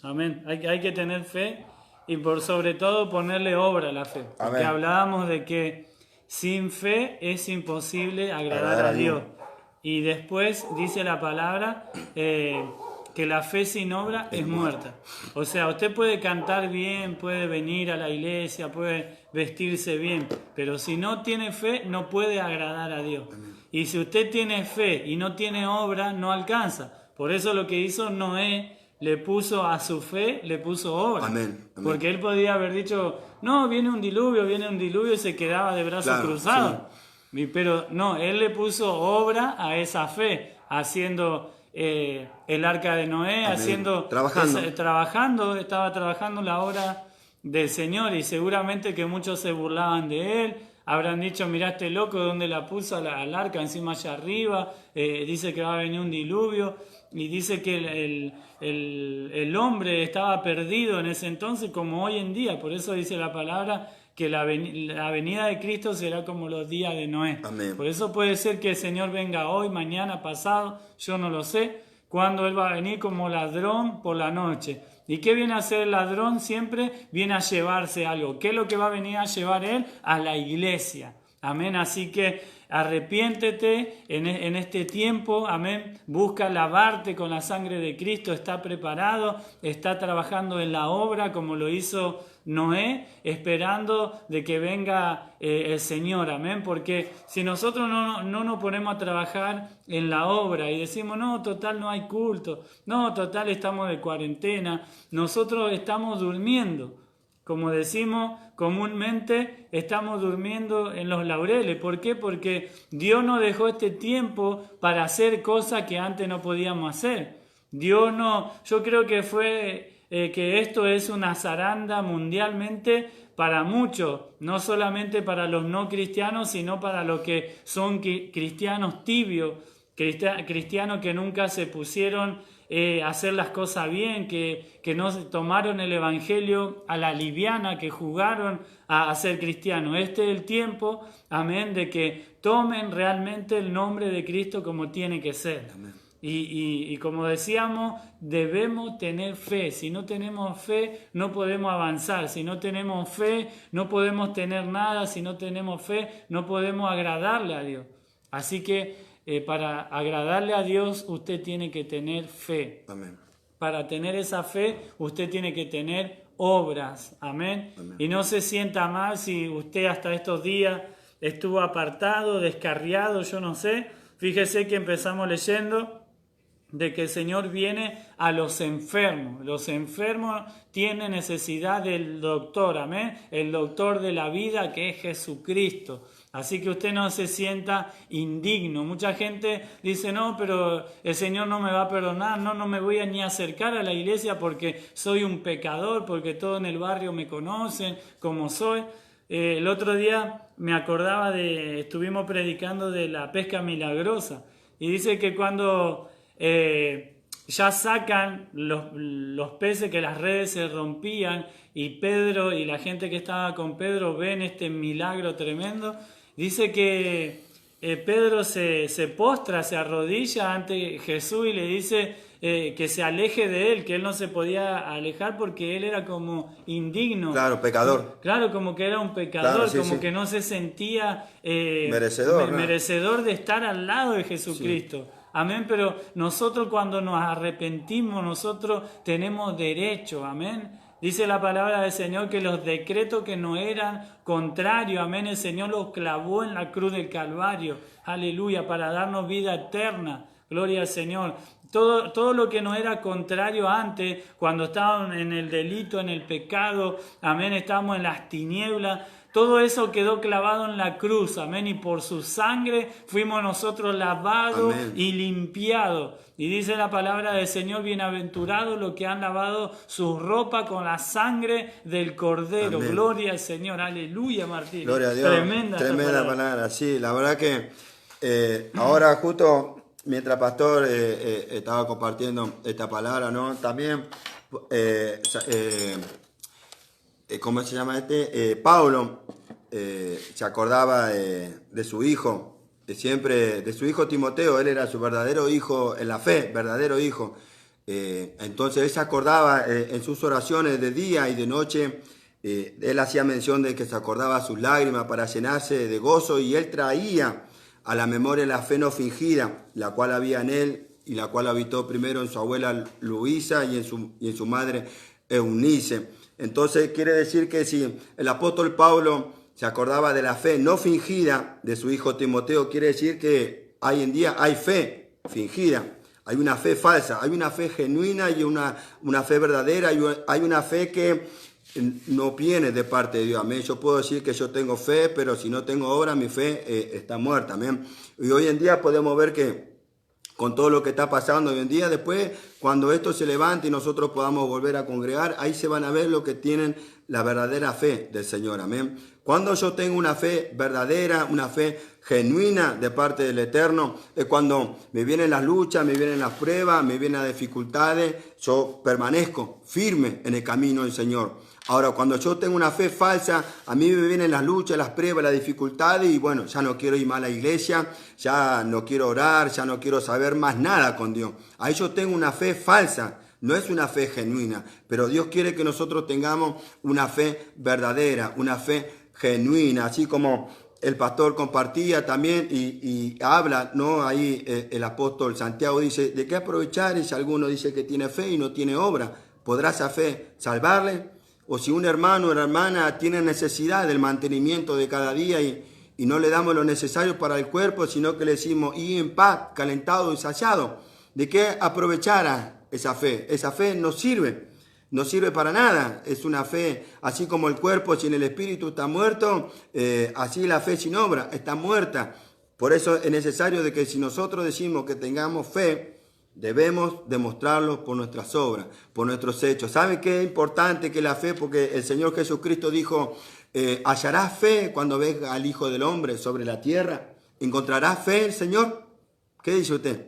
Amén. Hay que tener fe y por sobre todo ponerle obra a la fe. Porque Amén. hablábamos de que sin fe es imposible agradar a Dios. Y después dice la palabra que la fe sin obra es muerta. O sea, usted puede cantar bien, puede venir a la iglesia, puede vestirse bien, pero si no tiene fe no puede agradar a Dios. Y si usted tiene fe y no tiene obra, no alcanza. Por eso lo que hizo Noé, le puso a su fe, le puso obra. Amén. Amén. Porque él podía haber dicho, no, viene un diluvio y se quedaba de brazos cruzados. Sí. Pero no, él le puso obra a esa fe, haciendo el arca de Noé, estaba trabajando la obra del Señor y seguramente que muchos se burlaban de él. Habrán dicho, mirá este loco, ¿dónde la puso al arca? Encima allá arriba, dice que va a venir un diluvio, y dice que el hombre estaba perdido en ese entonces como hoy en día. Por eso dice la palabra que la venida de Cristo será como los días de Noé. Amén. Por eso puede ser que el Señor venga hoy, mañana, pasado, yo no lo sé, cuando Él va a venir como ladrón por la noche. ¿Y qué viene a hacer el ladrón? Siempre viene a llevarse algo. ¿Qué es lo que va a venir a llevar Él? A la iglesia. Amén. Así que arrepiéntete en este tiempo. Amén. Busca lavarte con la sangre de Cristo. Está preparado. Está trabajando en la obra como lo hizo Noé, esperando de que venga el Señor. Amén. Porque si nosotros no nos ponemos a trabajar en la obra y decimos, no, total no hay culto, no, total estamos de cuarentena, nosotros estamos durmiendo. Como decimos comúnmente, estamos durmiendo en los laureles. ¿Por qué? Porque Dios nos dejó este tiempo para hacer cosas que antes no podíamos hacer. Yo creo que que esto es una zaranda mundialmente para muchos, no solamente para los no cristianos, sino para los que son cristianos tibios, cristianos que nunca se pusieron hacer las cosas bien, que no tomaron el evangelio a la liviana, que jugaron a ser cristianos. Este es el tiempo, amén, de que tomen realmente el nombre de Cristo como tiene que ser. Amén. Y como decíamos, debemos tener fe. Si no tenemos fe, no podemos avanzar. Si no tenemos fe, no podemos tener nada. Si no tenemos fe, no podemos agradarle a Dios. Así que para agradarle a Dios, usted tiene que tener fe. Amén. Para tener esa fe, usted tiene que tener obras. Amén. Amén. Y no se sienta mal si usted hasta estos días estuvo apartado, descarriado, yo no sé. Fíjese que empezamos leyendo de que el Señor viene a los enfermos. Los enfermos tienen necesidad del doctor, amén, el doctor de la vida que es Jesucristo. Así que usted no se sienta indigno. Mucha gente dice, no, pero el Señor no me va a perdonar, no me voy a ni acercar a la iglesia porque soy un pecador, porque todos en el barrio me conocen como soy. El otro día me acordaba estuvimos predicando de la pesca milagrosa y dice que cuando ya sacan los peces, que las redes se rompían y Pedro y la gente que estaba con Pedro ven este milagro tremendo, dice que Pedro se postra, se arrodilla ante Jesús y le dice que se aleje de él, que él no se podía alejar porque él era como indigno. Claro, pecador. Claro, como que era un pecador, claro, sí, como sí, que no se sentía merecedor de estar al lado de Jesucristo. Sí. Amén, pero nosotros cuando nos arrepentimos, nosotros tenemos derecho, amén. Dice la palabra del Señor que los decretos que no eran contrarios, amén, el Señor los clavó en la cruz del Calvario, aleluya, para darnos vida eterna, gloria al Señor. Todo lo que no era contrario antes, cuando estábamos en el delito, en el pecado, amén, estábamos en las tinieblas, todo eso quedó clavado en la cruz, amén, y por su sangre fuimos nosotros lavados, amén, y limpiados. Y dice la palabra del Señor, bienaventurados los que han lavado su ropa con la sangre del Cordero. Amén. Gloria al Señor, aleluya, Martín. Gloria a Dios. Tremenda palabra. Sí, la verdad que ahora justo mientras pastor estaba compartiendo esta palabra, ¿no? También, ¿cómo se llama este? Pablo se acordaba de su hijo, siempre de su hijo Timoteo. Él era su verdadero hijo en la fe, verdadero hijo. Entonces él se acordaba en sus oraciones de día y de noche. Él hacía mención de que se acordaba sus lágrimas para llenarse de gozo, y él traía a la memoria la fe no fingida, la cual había en él y la cual habitó primero en su abuela Luisa y en su madre Eunice. Entonces quiere decir que si el apóstol Pablo se acordaba de la fe no fingida de su hijo Timoteo, quiere decir que hoy en día hay fe fingida, hay una fe falsa, hay una fe genuina y una fe verdadera, hay una fe que no viene de parte de Dios. Amén. Yo puedo decir que yo tengo fe, pero si no tengo obra, mi fe está muerta. Amén. Y hoy en día podemos ver que con todo lo que está pasando hoy en día, después cuando esto se levante y nosotros podamos volver a congregar, ahí se van a ver lo que tienen la verdadera fe del Señor. Amén. Cuando yo tengo una fe verdadera, una fe genuina de parte del Eterno, es cuando me vienen las luchas, me vienen las pruebas, me vienen las dificultades, yo permanezco firme en el camino del Señor. Ahora, cuando yo tengo una fe falsa, a mí me vienen las luchas, las pruebas, las dificultades, y bueno, ya no quiero ir más a la iglesia, ya no quiero orar, ya no quiero saber más nada con Dios. Ahí yo tengo una fe falsa, no es una fe genuina, pero Dios quiere que nosotros tengamos una fe verdadera, una fe genuina, así como el pastor compartía también y habla, ¿no? Ahí el apóstol Santiago dice, ¿de qué aprovechar si alguno dice que tiene fe y no tiene obra? ¿Podrá esa fe salvarle? O si un hermano o una hermana tiene necesidad del mantenimiento de cada día y no le damos lo necesario para el cuerpo, sino que le decimos, y en paz, calentado y saciado, ¿de qué aprovechará esa fe? Esa fe no sirve para nada. Es una fe, así como el cuerpo sin el espíritu está muerto, así la fe sin obra está muerta. Por eso es necesario de que si nosotros decimos que tengamos fe, debemos demostrarlo por nuestras obras, por nuestros hechos. ¿Saben qué es importante que la fe? Porque el Señor Jesucristo dijo, ¿hallarás fe cuando venga al Hijo del Hombre sobre la tierra? ¿Encontrarás fe el Señor? ¿Qué dice usted?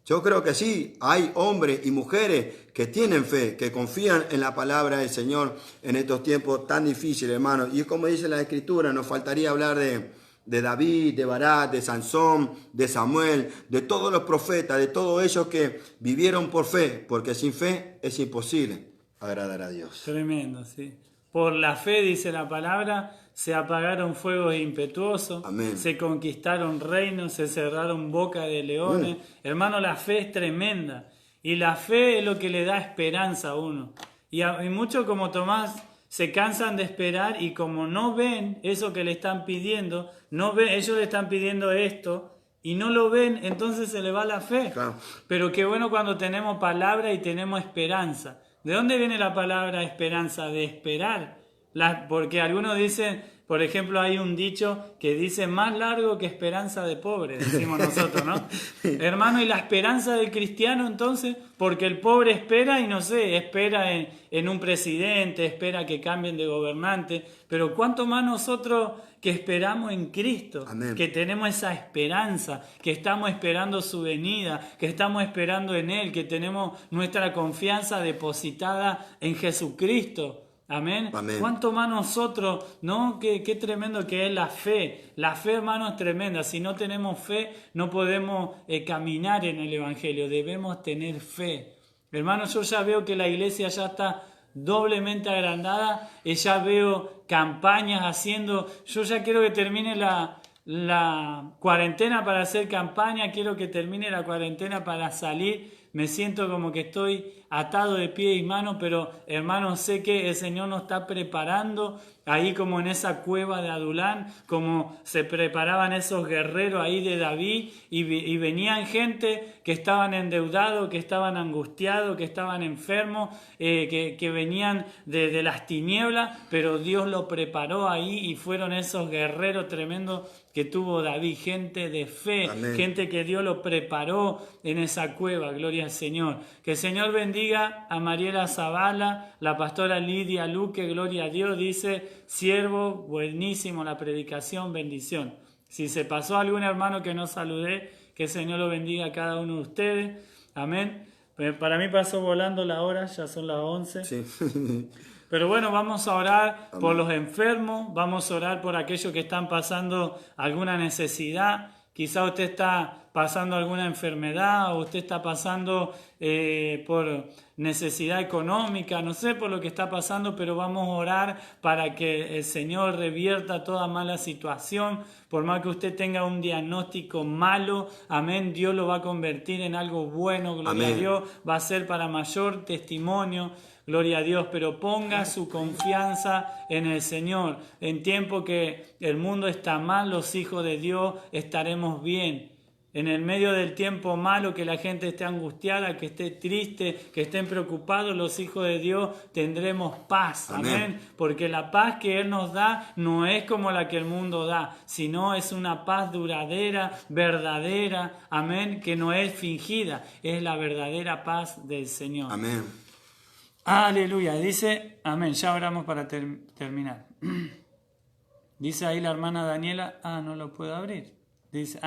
Yo creo que sí, hay hombres y mujeres que tienen fe, que confían en la palabra del Señor en estos tiempos tan difíciles, hermanos. Y como dice la Escritura, nos faltaría hablar de David, de Barak, de Sansón, de Samuel, de todos los profetas, de todos ellos que vivieron por fe, porque sin fe es imposible agradar a Dios. Tremendo, sí. Por la fe, dice la palabra, se apagaron fuegos impetuosos, Amén. Se conquistaron reinos, se cerraron bocas de leones. Hermano, la fe es tremenda. Y la fe es lo que le da esperanza a uno. Y muchos como Tomás se cansan de esperar y como no ven eso que le están pidiendo, no ven, ellos le están pidiendo esto y no lo ven, entonces se le va la fe. Claro. Pero qué bueno cuando tenemos palabra y tenemos esperanza. ¿De dónde viene la palabra esperanza? De esperar. Porque algunos dicen, por ejemplo, hay un dicho que dice más largo que esperanza de pobre, decimos nosotros, ¿no? Hermano, y la esperanza del cristiano entonces, porque el pobre espera y no sé, espera en un presidente, espera que cambien de gobernante, pero cuánto más nosotros que esperamos en Cristo, Amén. Que tenemos esa esperanza, que estamos esperando su venida, que estamos esperando en Él, que tenemos nuestra confianza depositada en Jesucristo. Amén. Amén. ¿Cuánto más nosotros, no? Qué tremendo que es la fe. La fe, hermano, es tremenda. Si no tenemos fe, no podemos caminar en el Evangelio. Debemos tener fe. Hermano, yo ya veo que la iglesia ya está doblemente agrandada. Ya veo campañas haciendo. Yo ya quiero que termine la cuarentena para hacer campaña. Quiero que termine la cuarentena para salir. Me siento como que estoy atado de pie y mano, pero hermanos, sé que el Señor nos está preparando ahí como en esa cueva de Adulán, como se preparaban esos guerreros ahí de David y venían gente que estaban endeudados, que estaban angustiados, que estaban enfermos, que venían de las tinieblas, pero Dios lo preparó ahí y fueron esos guerreros tremendos que tuvo David, gente de fe, Amén. Gente que Dios lo preparó en esa cueva, gloria al Señor. Que el Señor bendiga a Mariela Zavala, la pastora Lidia Luque, gloria a Dios, dice, siervo, buenísimo la predicación, bendición. Si se pasó algún hermano que no saludé, Que el Señor lo bendiga a cada uno de ustedes. Amén. Para mí pasó volando la hora, ya son las 11. Sí. Pero bueno, vamos a orar por los enfermos, vamos a orar por aquellos que están pasando alguna necesidad. Quizá usted está pasando alguna enfermedad o usted está pasando por necesidad económica, no sé por lo que está pasando, pero vamos a orar para que el Señor revierta toda mala situación. Por más que usted tenga un diagnóstico malo, amén, Dios lo va a convertir en algo bueno, gloria a Dios, va a ser para mayor testimonio. Gloria a Dios, pero ponga su confianza en el Señor. En tiempo que el mundo está mal, los hijos de Dios estaremos bien. En el medio del tiempo malo, que la gente esté angustiada, que esté triste, que estén preocupados, los hijos de Dios tendremos paz. Amén. Porque la paz que Él nos da no es como la que el mundo da, sino es una paz duradera, verdadera. Amén. Que no es fingida, es la verdadera paz del Señor. Amén. Aleluya, dice, amén, ya oramos para terminar. Dice ahí la hermana Daniela, no lo puedo abrir. Dice,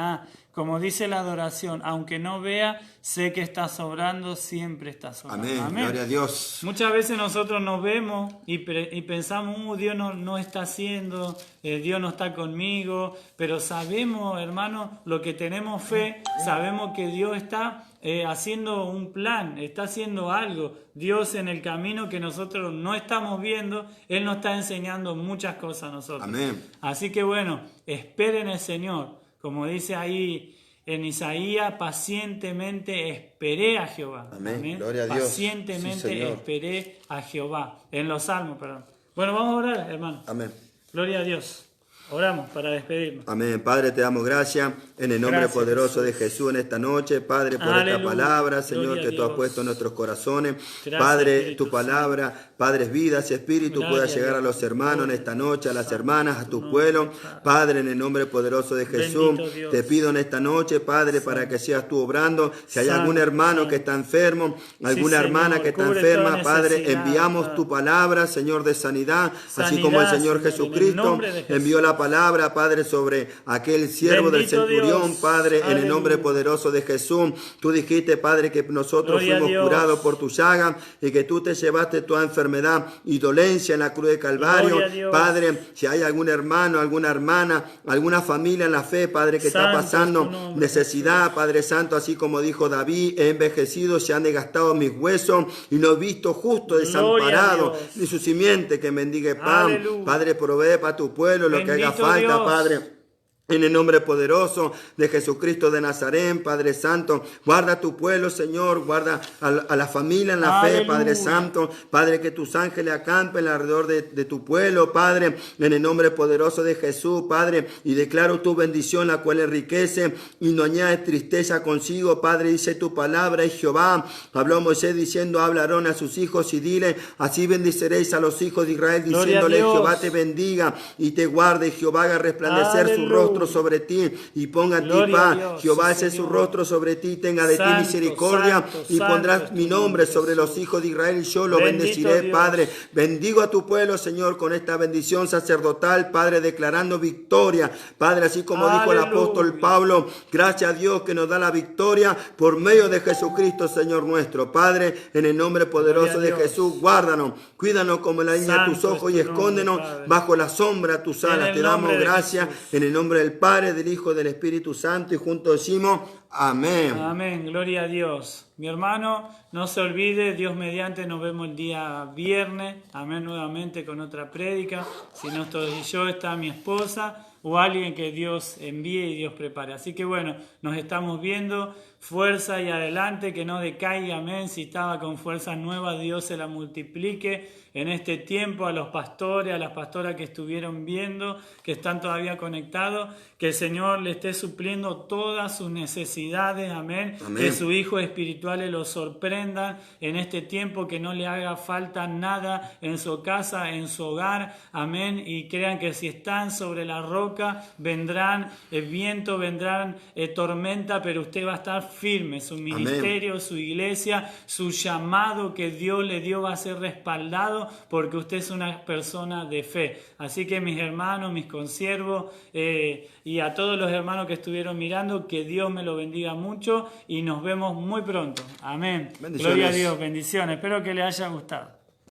como dice la adoración, aunque no vea, sé que está sobrando, siempre está sobrando. Amén, amén. Gloria a Dios. Muchas veces nosotros nos vemos y pensamos, Dios no está haciendo, Dios no está conmigo, pero sabemos, hermano, lo que tenemos fe, sabemos que Dios está haciendo un plan, está haciendo algo. Dios en el camino que nosotros no estamos viendo, Él nos está enseñando muchas cosas a nosotros. Amén. Así que bueno, esperen el Señor. Como dice ahí en Isaías, pacientemente esperé a Jehová. Amén. Amén. Gloria a Dios. Pacientemente Sí, Señor. esperé a Jehová. En los salmos, perdón. Bueno, vamos a orar, hermano. Amén. Gloria a Dios. Oramos para despedirnos. Amén. Padre, te damos gracias en el nombre Gracias, poderoso de Jesús en esta noche. Padre, por esta Aleluya. palabra, Señor, Gloria que a tú has Dios. puesto en nuestros corazones. Gracias, Padre, Espíritu tu palabra, Padre, es vida, si espíritu Gracias, pueda llegar a Dios. los hermanos en esta noche, a las Santo, hermanas, a tu nombre, pueblo. Padre. Padre, en el nombre poderoso de Jesús, Bendito Dios. te pido en esta noche, Padre, para que seas tú obrando. Si hay Santo, algún hermano Santo. que está enfermo, alguna Señor, hermana que está cubre enferma, toda Padre, necesidad, enviamos Padre. tu palabra, Señor, de sanidad, así Sanidad, como el Señor Señor, en el Jesucristo nombre de Jesús. envió la palabra, Padre, sobre aquel siervo Bendito del centurión, Dios. Padre, en el Aleluya. nombre poderoso de Jesús. Tú dijiste, Padre, que nosotros Gloria a fuimos Dios. curados por tu llaga y que tú te llevaste toda enfermedad y dolencia en la cruz de Calvario. Gloria a Dios. Padre, si hay algún hermano, alguna hermana, alguna familia en la fe, Padre, que está Santo es tu pasando nombre, necesidad, Padre Santo, así como dijo David, he envejecido, se han desgastado mis huesos y no he visto justo Gloria a desamparado, Dios. ni su simiente que mendigue pan. Aleluya. Padre, provee para tu pueblo lo que haga Bendito falta, Dios. Padre. En el nombre poderoso de Jesucristo de Nazaret, Padre Santo, guarda a tu pueblo, Señor, guarda a la familia en la fe, Aleluya. Padre Santo, Padre, que tus ángeles acampen alrededor de tu pueblo, Padre, en el nombre poderoso de Jesús, Padre, y declaro tu bendición, la cual enriquece y no añade tristeza consigo, Padre, dice tu palabra, y Jehová habló Moisés diciendo, habla Aarón a sus hijos y dile, así bendiciréis a los hijos de Israel, Gloria a diciéndole, Dios. Jehová te bendiga y te guarde, y Jehová haga resplandecer su Aleluya. rostro sobre ti y ponga en ti Gloria a paz. Dios, Jehová sí, alce su Señor. rostro sobre ti, tenga de ti Santo, misericordia santo, y santo pondrás es tu mi nombre nombre, sobre los Jesús. hijos de Israel y yo lo Bendito bendeciré, Dios. Padre. Bendigo a tu pueblo, Señor, con esta bendición sacerdotal, Padre, declarando victoria, Padre, así como dijo el Aleluya. apóstol Pablo, gracias a Dios que nos da la victoria por medio de Jesucristo, Señor nuestro. Padre, en el nombre poderoso Gloria a de Dios. Jesús, guárdanos, cuídanos como la niña de tus Santo ojos es y tu nombre, escóndenos Padre. bajo la sombra de tus En alas. el Te damos nombre de gracias Jesús. en el nombre del Padre, del Hijo, del Espíritu Santo, y juntos decimos amén. Amén, gloria a Dios. Mi hermano, no se olvide, Dios mediante, nos vemos el día viernes. Amén, nuevamente con otra prédica. Si no estoy yo, está mi esposa o alguien que Dios envíe y Dios prepare. Así que bueno, nos estamos viendo. Fuerza y adelante, que no decaiga, amén. Si estaba con fuerza nueva, Dios se la multiplique en este tiempo a los pastores, a las pastoras que estuvieron viendo, que están todavía conectados, que el Señor le esté supliendo todas sus necesidades, amén. Amén. Que sus hijos espirituales los sorprendan en este tiempo, que no le haga falta nada en su casa, en su hogar, amén. Y crean que si están sobre la roca, roca, vendrán viento, vendrán tormenta, pero usted va a estar firme. Su ministerio, su iglesia, su llamado que Dios le dio va a ser respaldado porque usted es una persona de fe. Así que mis hermanos, mis consiervos y a todos los hermanos que estuvieron mirando, que Dios me lo bendiga mucho y nos vemos muy pronto. Amén. Bendiciones. Gloria a Dios, bendiciones. Espero que les haya gustado.